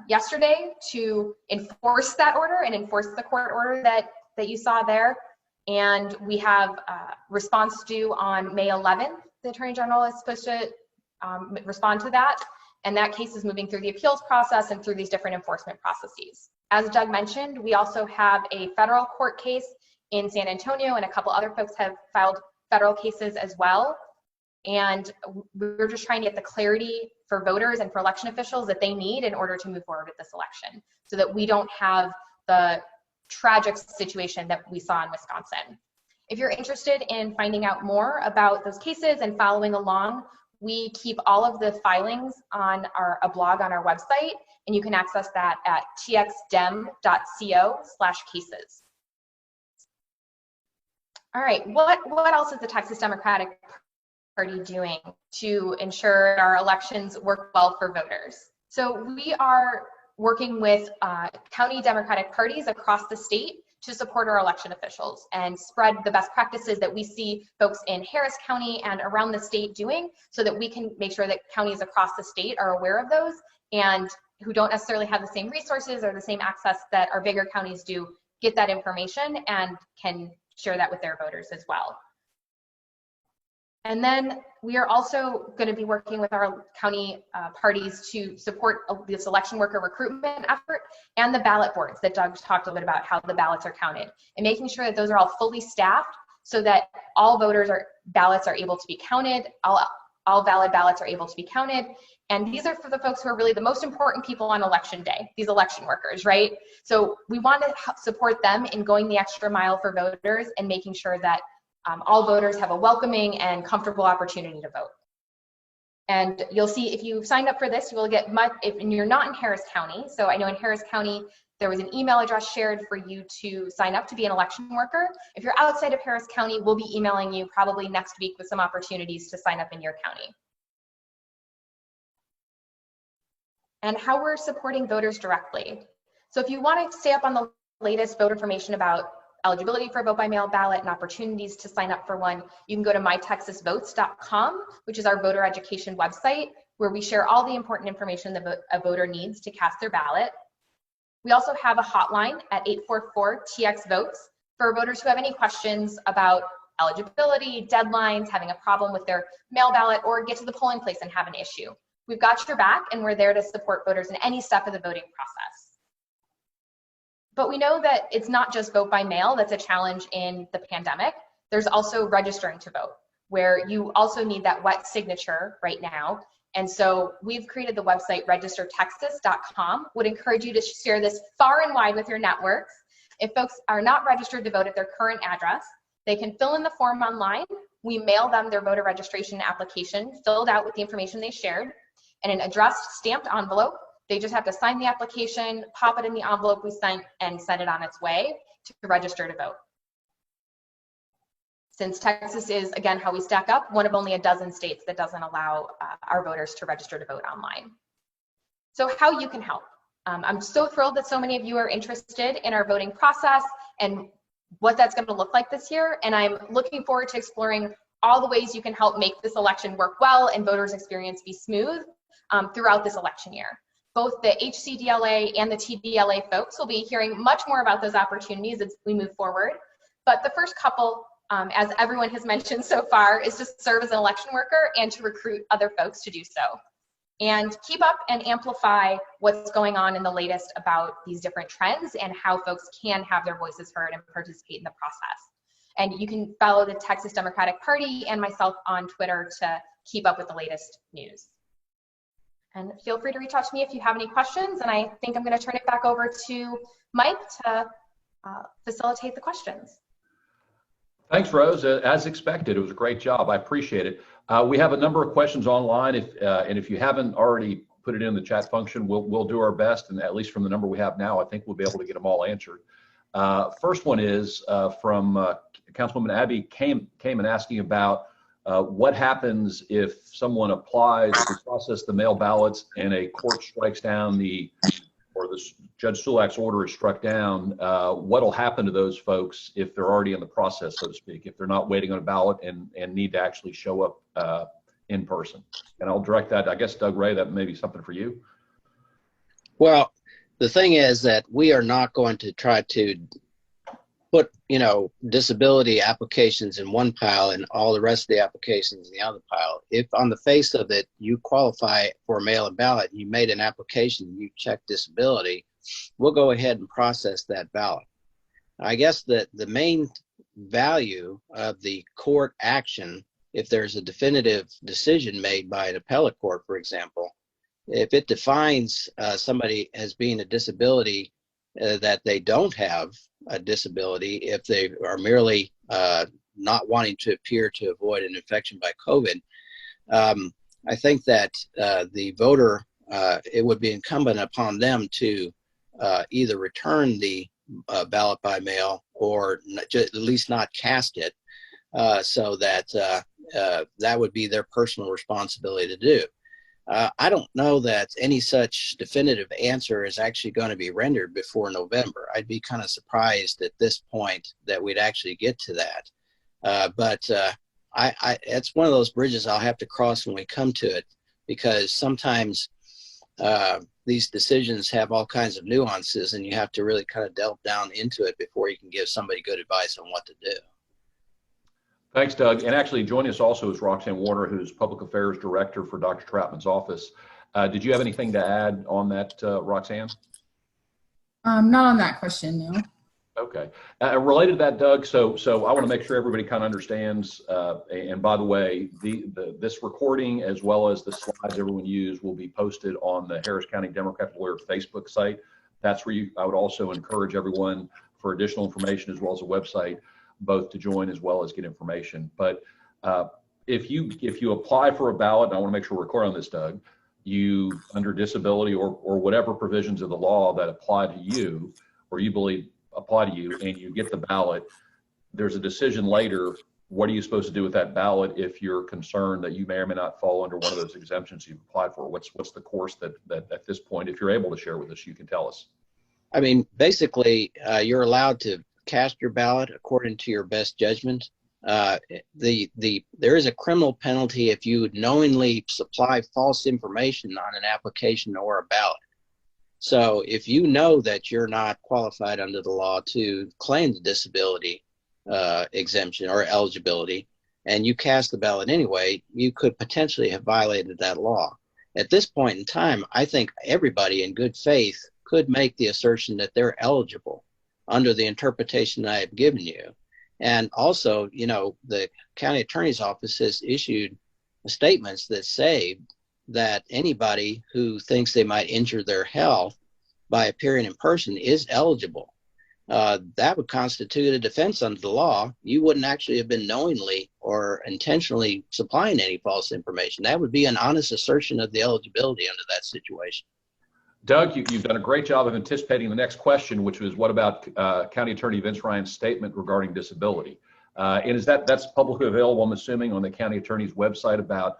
yesterday to enforce that order and enforce the court order that you saw there. And we have response due on May 11th. The Attorney General is supposed to respond to that. And that case is moving through the appeals process and through these different enforcement processes. As Doug mentioned, we also have a federal court case in San Antonio, and a couple other folks have filed federal cases as well. And we're just trying to get the clarity for voters and for election officials that they need in order to move forward with this election, so that we don't have the tragic situation that we saw in Wisconsin. If you're interested in finding out more about those cases and following along, we keep all of the filings on a blog on our website, and you can access that at txdem.co/cases. All right, what else is the Texas Democratic Party doing to ensure our elections work well for voters? So we are working with county Democratic parties across the state to support our election officials and spread the best practices that we see folks in Harris County and around the state doing, so that we can make sure that counties across the state are aware of those, and who don't necessarily have the same resources or the same access that our bigger counties do, get that information and can share that with their voters as well. And then we are also going to be working with our county parties to support this election worker recruitment effort and the ballot boards that Doug talked a little bit about, how the ballots are counted, and making sure that those are all fully staffed so that all ballots are able to be counted, all valid ballots are able to be counted. And these are for the folks who are really the most important people on election day, these election workers, right? So we want to support them in going the extra mile for voters and making sure that all voters have a welcoming and comfortable opportunity to vote. And you'll see if you've signed up for this, you will get if you're not in Harris County. So I know in Harris County, there was an email address shared for you to sign up to be an election worker. If you're outside of Harris County, we'll be emailing you probably next week with some opportunities to sign up in your county. And how we're supporting voters directly. So if you want to stay up on the latest voter information about eligibility for a vote by mail ballot and opportunities to sign up for one, you can go to mytexasvotes.com, which is our voter education website, where we share all the important information that a voter needs to cast their ballot. We also have a hotline at 844-TX-VOTES for voters who have any questions about eligibility, deadlines, having a problem with their mail ballot, or get to the polling place and have an issue. We've got your back, and we're there to support voters in any step of the voting process. But we know that it's not just vote by mail that's a challenge in the pandemic. There's also registering to vote, where you also need that wet signature right now. And so we've created the website registertexas.com. Would encourage you to share this far and wide with your networks. If folks are not registered to vote at their current address, they can fill in the form online. We mail them their voter registration application filled out with the information they shared in an addressed stamped envelope. They just have to sign the application, pop it in the envelope we sent, and send it on its way to register to vote. Since Texas is, again, how we stack up, one of only a dozen states that doesn't allow our voters to register to vote online. So how you can help. I'm so thrilled that so many of you are interested in our voting process and what that's going to look like this year. And I'm looking forward to exploring all the ways you can help make this election work well and voters' experience be smooth throughout this election year. Both the HCDLA and the TDLA folks will be hearing much more about those opportunities as we move forward. But the first couple, as everyone has mentioned so far, is to serve as an election worker and to recruit other folks to do so. and keep up and amplify what's going on in the latest about these different trends and how folks can have their voices heard and participate in the process. And you can follow the Texas Democratic Party and myself on Twitter to keep up with the latest news. And feel free to reach out to me if you have any questions. And I think I'm going to turn it back over to Mike to facilitate the questions. Thanks, Rose. As expected, it was a great job. I appreciate it. We have a number of questions online, and if you haven't already put it in the chat function, we'll do our best, and at least from the number we have now, I think we'll be able to get them all answered. First one is from Councilwoman Abby came and asking about what happens if someone applies to process the mail ballots and a court strikes down or the Judge Sulak's order is struck down. What'll happen to those folks if they're already in the process, so to speak, if they're not waiting on a ballot and need to actually show up in person? And I'll direct that, I guess, Doug Ray, that may be something for you. Well, the thing is that we are not going to try to put, disability applications in one pile and all the rest of the applications in the other pile. If on the face of it, you qualify for a mail-in ballot, you made an application, you check disability, we'll go ahead and process that ballot. I guess that the main value of the court action, if there's a definitive decision made by an appellate court, for example, if it defines somebody as being a disability that they don't have a disability, if they are merely not wanting to appear to avoid an infection by COVID, I think that the voter, it would be incumbent upon them to either return the ballot by mail or at least not cast it, so that that would be their personal responsibility to do. I don't know that any such definitive answer is actually going to be rendered before November. I'd be kind of surprised at this point that we'd actually get to that. But it's one of those bridges I'll have to cross when we come to it, because sometimes these decisions have all kinds of nuances and you have to really kind of delve down into it before you can give somebody good advice on what to do. Thanks, Doug. And actually joining us also is Roxanne Warner, who's Public Affairs Director for Dr. Troutman's office. Did you have anything to add on that, Roxanne? Not on that question, no. Okay. Related to that, Doug, so I want to make sure everybody kind of understands, and by the way, this recording as well as the slides everyone used will be posted on the Harris County Democratic Lawyer Facebook site. That's where I would also encourage everyone for additional information as well as a website, both to join as well as get information. But if you apply for a ballot, and I want to make sure we're clear on this, Doug, you under disability or whatever provisions of the law that apply to you or you believe apply to you, and you get the ballot, there's a decision later. What are you supposed to do with that ballot if you're concerned that you may or may not fall under one of those exemptions you've applied for? What's the course that at this point, if you're able to share with us, you can tell us? I mean, basically, you're allowed to cast your ballot according to your best judgment. There is a criminal penalty if you knowingly supply false information on an application or a ballot. So if you know that you're not qualified under the law to claim the disability exemption or eligibility, and you cast the ballot anyway, you could potentially have violated that law. At this point in time, I think everybody in good faith could make the assertion that they're eligible under the interpretation I have given you. And also, the county attorney's office has issued statements that say that anybody who thinks they might injure their health by appearing in person is eligible. That would constitute a defense under the law. You wouldn't actually have been knowingly or intentionally supplying any false information. That would be an honest assertion of the eligibility under that situation. Doug, you've done a great job of anticipating the next question, which was what about County Attorney Vince Ryan's statement regarding disability? And that's publicly available, I'm assuming, on the county attorney's website about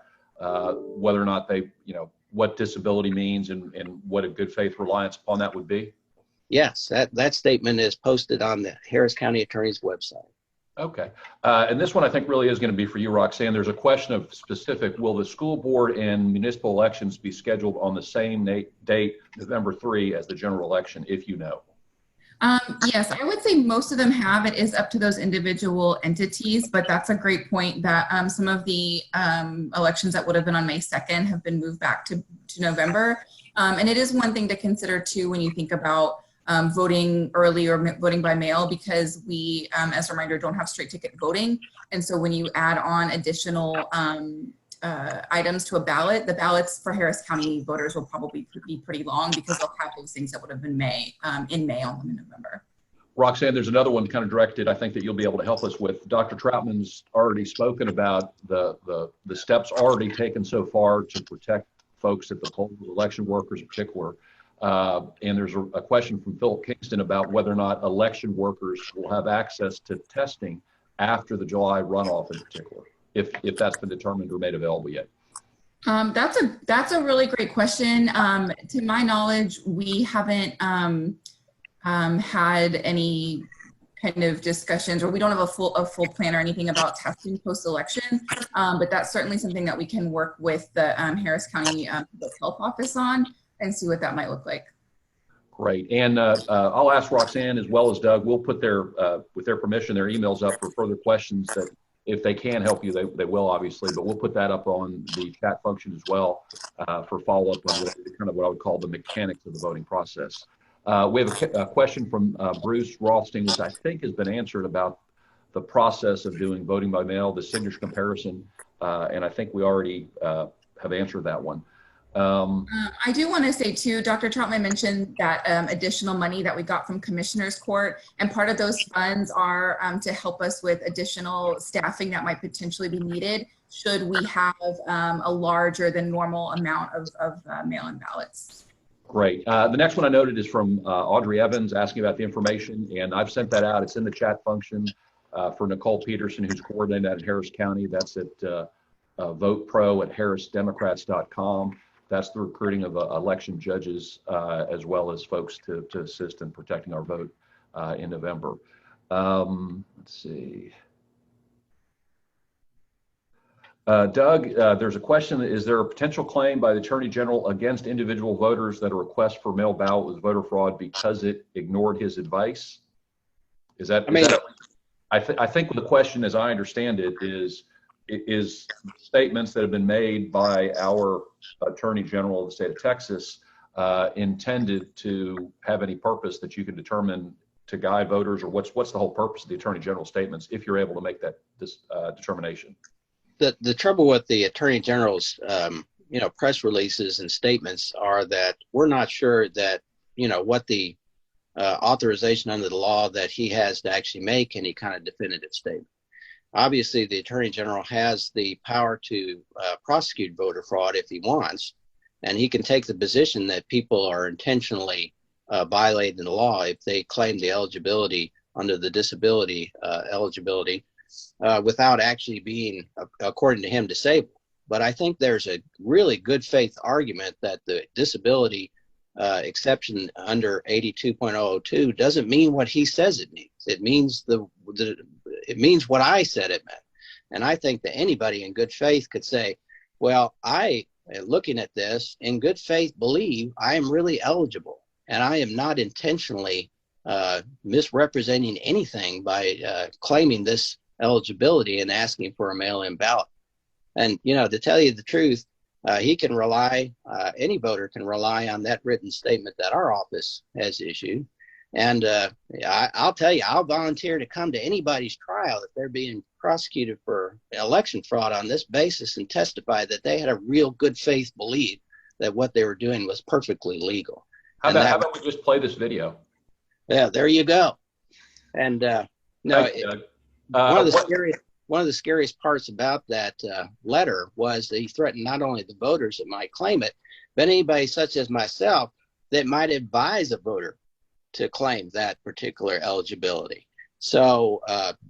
whether or not they, what disability means and what a good faith reliance upon that would be? Yes, that statement is posted on the Harris County Attorney's website. Okay. And this one I think really is going to be for you, Roxanne. There's a question of specific, will the school board and municipal elections be scheduled on the same date, November 3, as the general election, if you know? Yes, I would say most of them have. It is up to those individual entities, but that's a great point that some of the elections that would have been on May 2nd have been moved back to November. And it is one thing to consider too when you think about voting early or voting by mail, because we, as a reminder, don't have straight ticket voting. And so when you add on additional items to a ballot, the ballots for Harris County voters will probably be pretty long because they'll have those things that would have been in May on them in November. Roxanne, there's another one kind of directed, I think, that you'll be able to help us with. Dr. Troutman's already spoken about the steps already taken so far to protect folks at the polls, election workers in particular. And there's a question from Philip Kingston about whether or not election workers will have access to testing after the July runoff in particular, if that's been determined or made available yet. That's a really great question. To my knowledge, we haven't had any kind of discussions, or we don't have a full plan or anything about testing post-election, but that's certainly something that we can work with the Harris County Public Health Office on and see what that might look like. Great, and I'll ask Roxanne as well as Doug. We'll put with their permission, their emails up for further questions that if they can help you, they will obviously, but we'll put that up on the chat function as well for follow-up on kind of what I would call the mechanics of the voting process. We have a question from Bruce Rothstein, which I think has been answered about the process of doing voting by mail, the signature comparison, and I think we already have answered that one. I do want to say too, Dr. Troutman mentioned that additional money that we got from Commissioner's Court, and part of those funds are to help us with additional staffing that might potentially be needed should we have a larger than normal amount of mail-in ballots. Great. The next one I noted is from Audrey Evans asking about the information, and I've sent that out. It's in the chat function for Nicole Peterson, who's coordinating that in Harris County. That's at votepro@harrisdemocrats.com. That's the recruiting of election judges as well as folks to assist in protecting our vote in November. Let's see. Doug, there's a question. Is there a potential claim by the Attorney General against individual voters that a request for mail ballot was voter fraud because it ignored his advice? Is that, I think the question, as I understand it, is statements that have been made by our Attorney General of the state of Texas intended to have any purpose that you can determine to guide voters, or what's the whole purpose of the Attorney General statements if you're able to make that determination? The trouble with the Attorney General's press releases and statements are that we're not sure that what the authorization under the law that he has to actually make any kind of definitive statement. Obviously, the Attorney General has the power to prosecute voter fraud if he wants, and he can take the position that people are intentionally violating the law if they claim the eligibility under the disability eligibility without actually being, according to him, disabled. But I think there's a really good faith argument that the disability exception under 82.002 doesn't mean what he says it means. It means it means what I said it meant. And I think that anybody in good faith could say, well, I, looking at this, in good faith believe I am really eligible, and I am not intentionally misrepresenting anything by claiming this eligibility and asking for a mail-in ballot. And, to tell you the truth, he can rely, any voter can rely on that written statement that our office has issued. And I'll tell you, I'll volunteer to come to anybody's trial if they're being prosecuted for election fraud on this basis and testify that they had a real good faith belief that what they were doing was perfectly legal. How about we just play this video? Yeah, there you go. And one of the scariest parts about that letter was that he threatened not only the voters that might claim it, but anybody such as myself that might advise a voter to claim that particular eligibility. So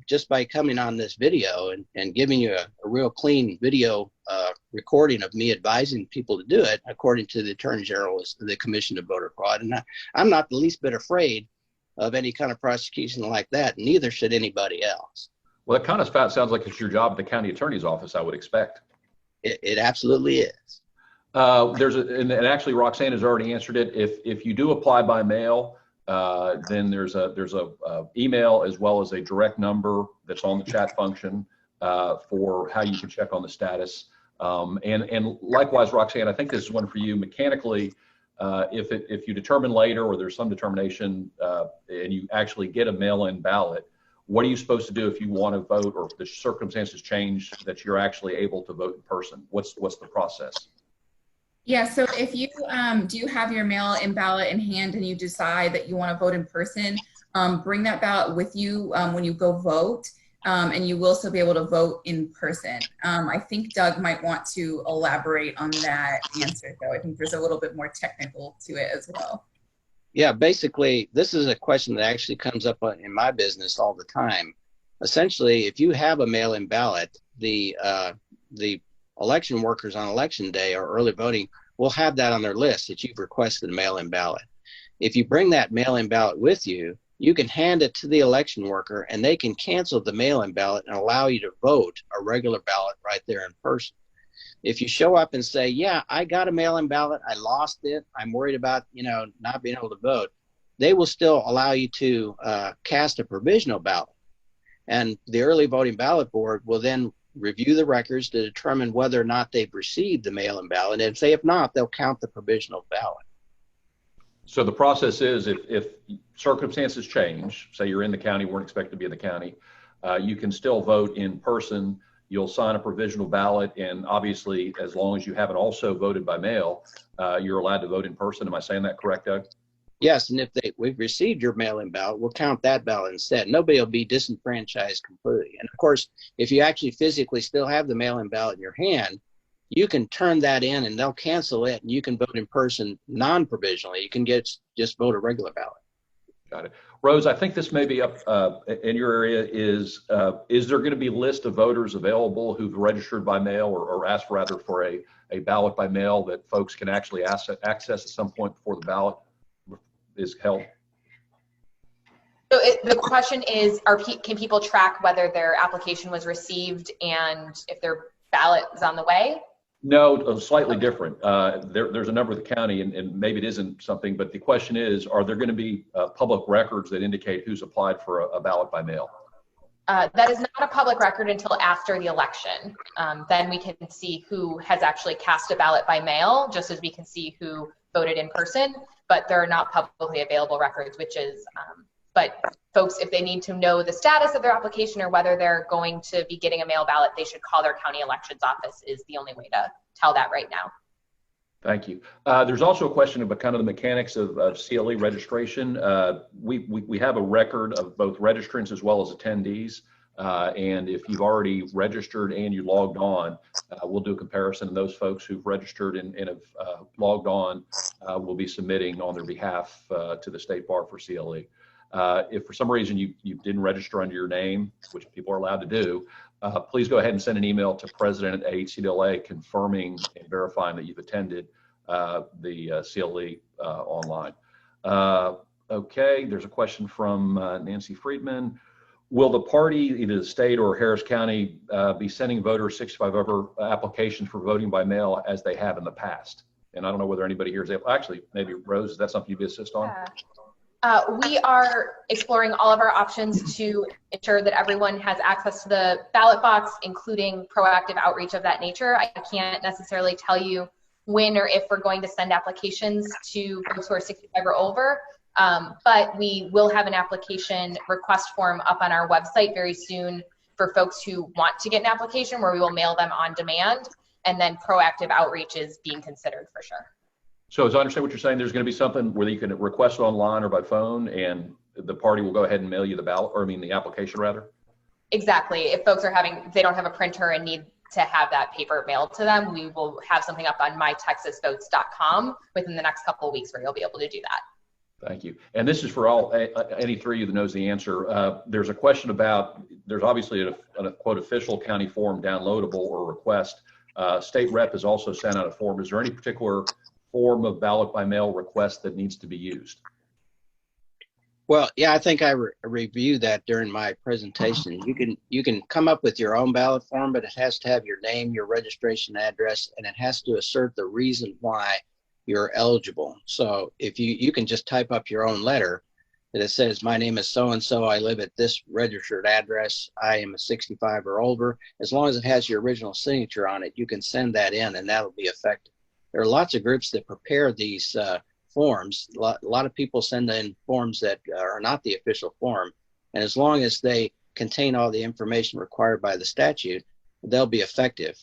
just by coming on this video and giving you a real clean video recording of me advising people to do it, according to the Attorney General, the Commission of Voter Fraud, and I'm not the least bit afraid of any kind of prosecution like that, neither should anybody else. Well, it kind of sounds like it's your job at the county attorney's office, I would expect. It absolutely is. And actually Roxanne has already answered it. If you do apply by mail, then there's a email as well as a direct number that's on the chat function for how you can check on the status. And likewise, Roxanne, I think this is one for you. Mechanically, if you determine later or there's some determination and you actually get a mail-in ballot, what are you supposed to do if you want to vote or if the circumstances change that you're actually able to vote in person? What's the process? Yeah, so if you do have your mail-in ballot in hand and you decide that you want to vote in person, bring that ballot with you when you go vote, and you will still be able to vote in person. I think Doug might want to elaborate on that answer, though. I think there's a little bit more technical to it as well. Yeah, basically, this is a question that actually comes up in my business all the time. Essentially, if you have a mail-in ballot, the election workers on election day or early voting will have that on their list that you've requested a mail-in ballot. If you bring that mail-in ballot with you, you can hand it to the election worker and they can cancel the mail-in ballot and allow you to vote a regular ballot right there in person. If you show up and say, yeah, I got a mail-in ballot, I lost it, I'm worried about, not being able to vote, they will still allow you to cast a provisional ballot. And the early voting ballot board will then review the records to determine whether or not they've received the mail-in ballot. And if not, they'll count the provisional ballot. So the process is if circumstances change, say you're in the county, weren't expected to be in the county, you can still vote in person. You'll sign a provisional ballot, and obviously, as long as you haven't also voted by mail, you're allowed to vote in person. Am I saying that correct, Doug? Yes, and if we've received your mail-in ballot, we'll count that ballot instead. Nobody will be disenfranchised completely. And of course, if you actually physically still have the mail-in ballot in your hand, you can turn that in and they'll cancel it, and you can vote in person non-provisionally. You can just vote a regular ballot. Got it. Rose, I think this may be up in your area. Is there going to be a list of voters available who've registered by mail or asked rather for a ballot by mail that folks can actually access at some point before the ballot is held? So the question is, can people track whether their application was received and if their ballot is on the way? No, slightly different. There's a number of the county, and maybe it isn't something, but the question is, are there going to be public records that indicate who's applied for a ballot by mail? That is not a public record until after the election. Then we can see who has actually cast a ballot by mail, just as we can see who voted in person, but they're not publicly available records, which is, but folks, if they need to know the status of their application or whether they're going to be getting a mail ballot, they should call their county elections office is the only way to tell that right now. Thank you. There's also a question about kind of the mechanics of CLE registration. We have a record of both registrants as well as attendees. And if you've already registered and you logged on, we'll do a comparison. And those folks who've registered and have logged on will be submitting on their behalf to the State Bar for CLE. If for some reason you didn't register under your name, which people are allowed to do, please go ahead and send an email to President at HCDLA confirming and verifying that you've attended the CLE online. Okay, there's a question from Nancy Friedman. Will the party, either the state or Harris County, be sending voters 65 over applications for voting by mail as they have in the past? And I don't know whether anybody here is able, actually, maybe Rose, is that something you'd assist on? Yeah. We are exploring all of our options to ensure that everyone has access to the ballot box, including proactive outreach of that nature. I can't necessarily tell you when or if we're going to send applications to folks who are 65 or over, but we will have an application request form up on our website very soon for folks who want to get an application, where we will mail them on demand, and then proactive outreach is being considered for sure. So as I understand what you're saying, there's going to be something where you can request it online or by phone, and the party will go ahead and mail you the ballot, or I mean the application rather? Exactly. If folks are they don't have a printer and need to have that paper mailed to them, we will have something up on mytexasvotes.com within the next couple of weeks where you'll be able to do that. Thank you. And this is for any three of you that knows the answer. There's a question about, there's obviously a quote official county form downloadable or request. State rep has also sent out a form. Is there any particular form of ballot by mail request that needs to be used? Well, yeah, I think I reviewed that during my presentation. You can come up with your own ballot form, but it has to have your name, your registration address, and it has to assert the reason why you're eligible. So if you can just type up your own letter, that it says, my name is so-and-so, I live at this registered address, I am a 65 or older. As long as it has your original signature on it, you can send that in and that'll be effective. There are lots of groups that prepare these forms. A lot of people send in forms that are not the official form. And as long as they contain all the information required by the statute, they'll be effective.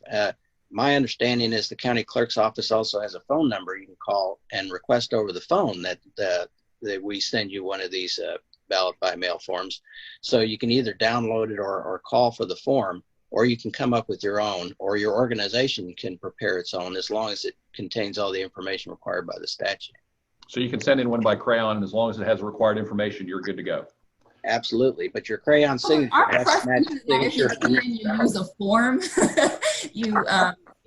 My understanding is the county clerk's office also has a phone number you can call and request over the phone that we send you one of these ballot by mail forms. So you can either download it or call for the form, or you can come up with your own, or your organization can prepare its own as long as it contains all the information required by the statute. So you can send in one by crayon, and as long as it has the required information, you're good to go. Absolutely, but your crayon signature has to match the signature. If you use a form, you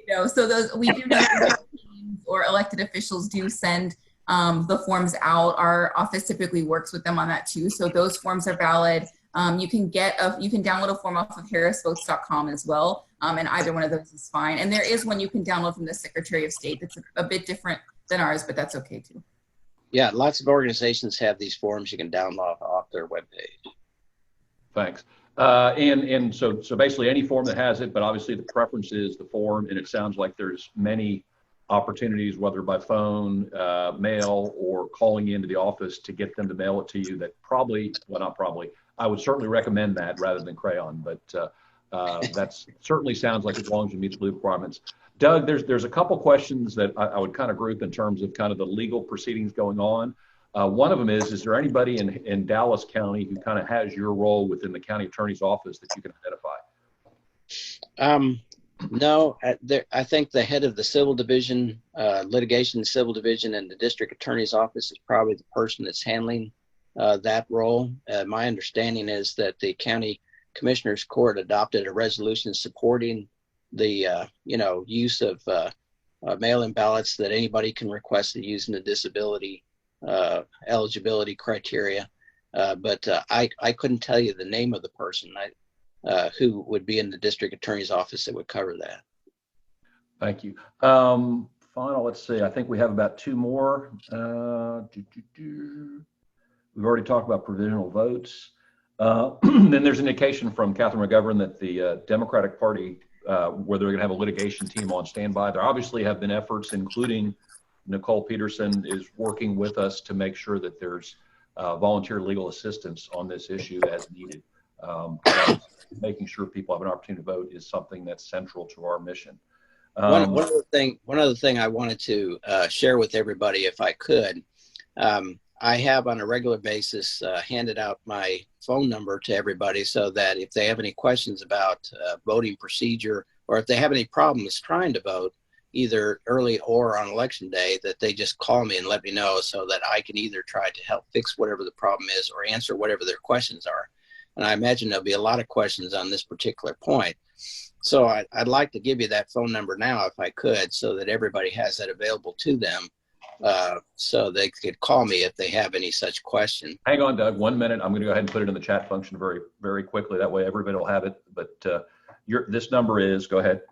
know, so those, we do know that teams or elected officials do send the forms out. Our office typically works with them on that too. So those forms are valid. You can download a form off of harrisvotes.com as well. And either one of those is fine. And there is one you can download from the Secretary of State that's a bit different than ours, but that's okay too. Yeah, lots of organizations have these forms you can download off their webpage. Thanks. And so basically any form that has it, but obviously the preference is the form, and it sounds like there's many opportunities, whether by phone, mail, or calling into the office to get them to mail it to you. That probably, well, not probably, I would certainly recommend that rather than crayon, but that's certainly sounds like as long as you meet the blue requirements. Doug, there's a couple questions that I would kind of group in terms of kind of the legal proceedings going on. One of them is there anybody in Dallas County who kind of has your role within the county attorney's office that you can identify? No, I think the head of the civil division, litigation civil division, and the district attorney's office is probably the person that's handling that role. My understanding is that the county commissioners court adopted a resolution supporting the use of mail-in ballots that anybody can request to use in the disability eligibility criteria. But I couldn't tell you the name of the person who would be in the district attorney's office that would cover that. Thank you. Final, let's see, I think we have about two more. We've already talked about provisional votes. Then there's an indication from Catherine McGovern that the Democratic Party, where they're going to have a litigation team on standby. There obviously have been efforts, including Nicole Peterson is working with us to make sure that there's volunteer legal assistance on this issue as needed. Making sure people have an opportunity to vote is something that's central to our mission. One other thing I wanted to share with everybody, if I could, I have on a regular basis handed out my phone number to everybody so that if they have any questions about voting procedure, or if they have any problems trying to vote, either early or on election day, that they just call me and let me know so that I can either try to help fix whatever the problem is or answer whatever their questions are. And I imagine there'll be a lot of questions on this particular point. So I'd like to give you that phone number now, if I could, so that everybody has that available to them, so they could call me if they have any such question. Hang on, Doug, 1 minute. I'm going to go ahead and put it in the chat function very, very quickly. That way everybody will have it. But this number is, go ahead.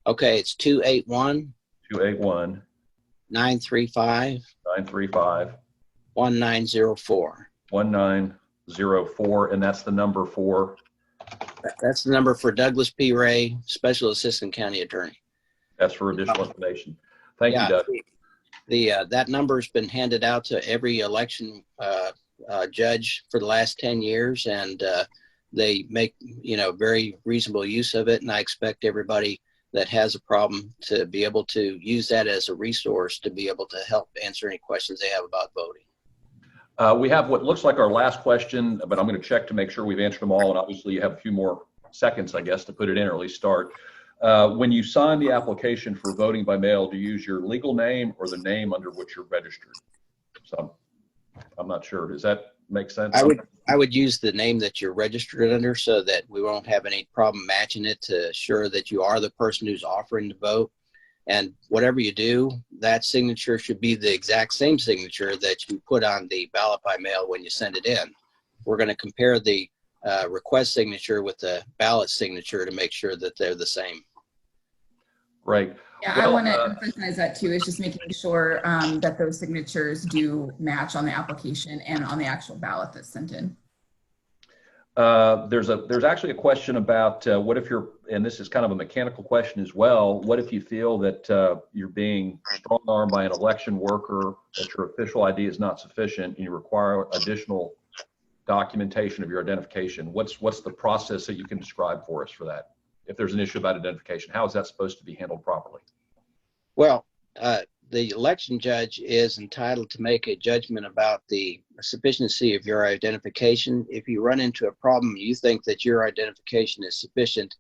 Okay, it's 281 935 1904. 1904, and that's the number for? That's the number for Douglas P. Ray, Special Assistant County Attorney. That's for additional information. Thank you, Doug. That number's been handed out to every election judge for the last 10 years, and they make very reasonable use of it. And I expect everybody that has a problem to be able to use that as a resource to be able to help answer any questions they have about voting. We have what looks like our last question, but I'm going to check to make sure we've answered them all. And obviously you have a few more seconds, I guess, to put it in or at least start. When you sign the application for voting by mail, do you use your legal name or the name under which you're registered? So I'm not sure. Does that make sense? I would use the name that you're registered under so that we won't have any problem matching it to assure that you are the person who's offering to vote. And whatever you do, that signature should be the exact same signature that you put on the ballot by mail when you send it in. We're going to compare the request signature with the ballot signature to make sure that they're the same. Great. Yeah, Well, I want to emphasize that too, is just making sure that those signatures do match on the application and on the actual ballot that's sent in. There's actually a question about what if you're, and this is kind of a mechanical question as well, what if you feel that you're being strong-armed by an election worker, that your official ID is not sufficient and you require additional documentation of your identification? What's the process that you can describe for us for that? If there's an issue about identification, how is that supposed to be handled properly? Well, the election judge is entitled to make a judgment about the sufficiency of your identification. If you run into a problem, you think that your identification is sufficient,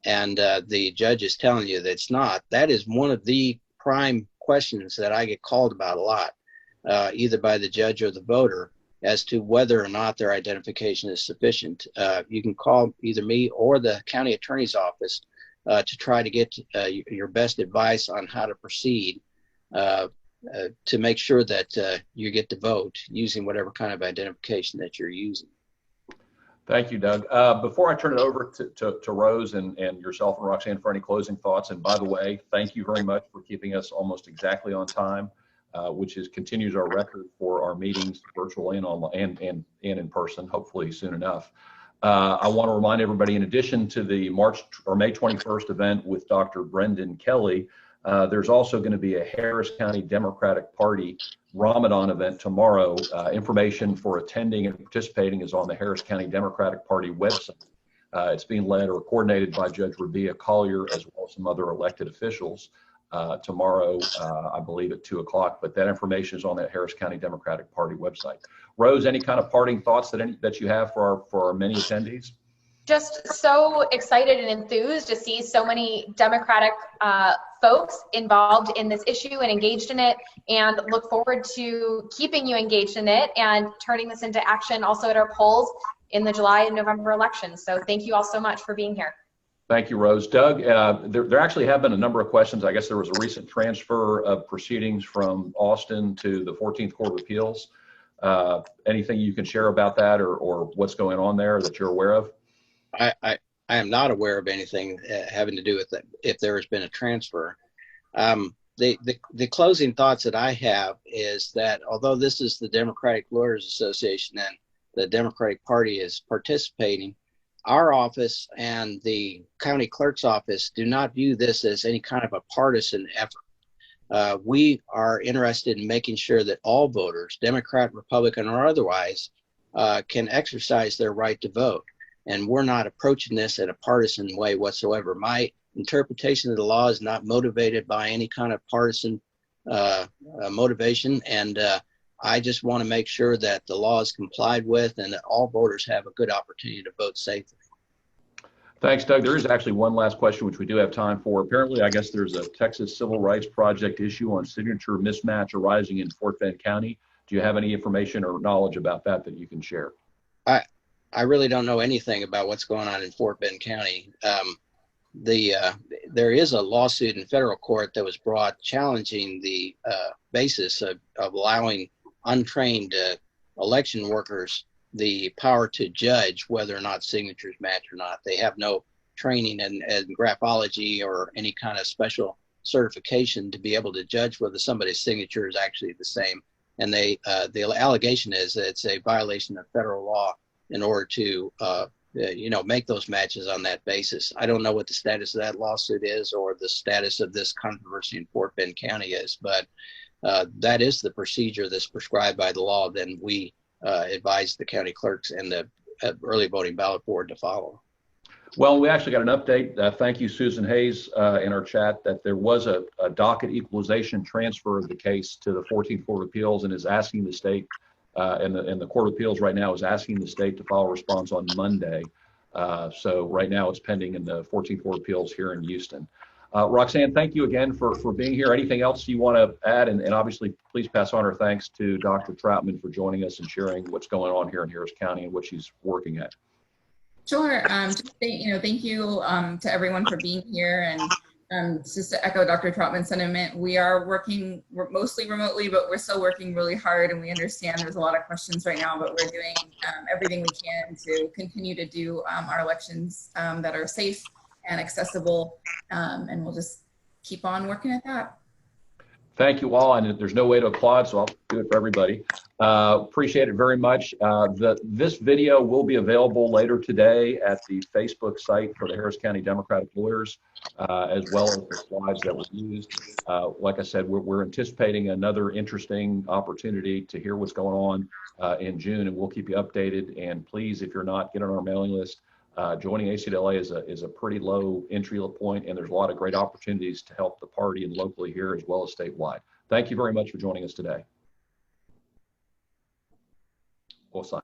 and the judge is telling you that it's not, that is one of the prime questions that I get called about a lot, either by the judge or the voter, as to whether or not their identification is sufficient. You can call either me or the county attorney's office to try to get your best advice on how to proceed to make sure that you get to vote using whatever kind of identification that you're using. Thank you, Doug. Before I turn it over to Rose and yourself and Roxanne for any closing thoughts, and by the way, thank you very much for keeping us almost exactly on time, which continues our record for our meetings virtually and online and in person, hopefully soon enough. I want to remind everybody, in addition to the May 21st event with Dr. Brendan Kelly, there's also going to be a Harris County Democratic Party Ramadan event tomorrow. Information for attending and participating is on the Harris County Democratic Party website. It's being led or coordinated by Judge Rabia Collier as well as some other elected officials tomorrow, I believe at 2 o'clock, but that information is on that Harris County Democratic Party website. Rose, any kind of parting thoughts that you have for our many attendees? Just so excited and enthused to see so many Democratic folks involved in this issue and engaged in it, and look forward to keeping you engaged in it and turning this into action also at our polls in the July and November elections. So thank you all so much for being here. Thank you, Rose. Doug, there actually have been a number of questions. I guess there was a recent transfer of proceedings from Austin to the 14th Court of Appeals. Anything you can share about that or what's going on there that you're aware of? I am not aware of anything having to do with that, if there has been a transfer. The closing thoughts that I have is that although this is the Democratic Lawyers Association and the Democratic Party is participating, our office and the county clerk's office do not view this as any kind of a partisan effort. We are interested in making sure that all voters, Democrat, Republican, or otherwise, can exercise their right to vote. And we're not approaching this in a partisan way whatsoever. My interpretation of the law is not motivated by any kind of partisan motivation. And I just want to make sure that the law is complied with and that all voters have a good opportunity to vote safely. Thanks, Doug. There is actually one last question, which we do have time for. Apparently, I guess there's a Texas Civil Rights Project issue on signature mismatch arising in Fort Bend County. Do you have any information or knowledge about that you can share? I really don't know anything about what's going on in Fort Bend County. There is a lawsuit in federal court that was brought challenging the basis of allowing untrained election workers the power to judge whether or not signatures match or not. They have no training in graphology or any kind of special certification to be able to judge whether somebody's signature is actually the same. And the allegation is that it's a violation of federal law in order to make those matches on that basis. I don't know what the status of that lawsuit is or the status of this controversy in Fort Bend County is, but that is the procedure that's prescribed by the law. Then we advise the county clerks and the early voting ballot board to follow. Well, we actually got an update. Thank you, Susan Hayes, in our chat, that there was a docket equalization transfer of the case to the 14th Court of Appeals and is asking the state, and the Court of Appeals right now is asking the state to file a response on Monday. So right now it's pending in the 14th Court of Appeals here in Houston. Roxanne, thank you again for being here. Anything else you want to add? And obviously, please pass on our thanks to Dr. Troutman for joining us and sharing what's going on here in Harris County and what she's working at. Sure. Thank you to everyone for being here. And just to echo Dr. Troutman's sentiment, we are working mostly remotely, but we're still working really hard. And we understand there's a lot of questions right now, but we're doing everything we can to continue to do our elections that are safe and accessible. And we'll just keep on working at that. Thank you all, and there's no way to applaud, so I'll do it for everybody. Appreciate it very much. This video will be available later today at the Facebook site for the Harris County Democratic Lawyers, as well as the slides that were used. Like I said, we're anticipating another interesting opportunity to hear what's going on in June, and we'll keep you updated. And please, if you're not, get on our mailing list. Joining HCDLA is a pretty low entry point, and there's a lot of great opportunities to help the party and locally here as well as statewide. Thank you very much for joining us today. We'll sign.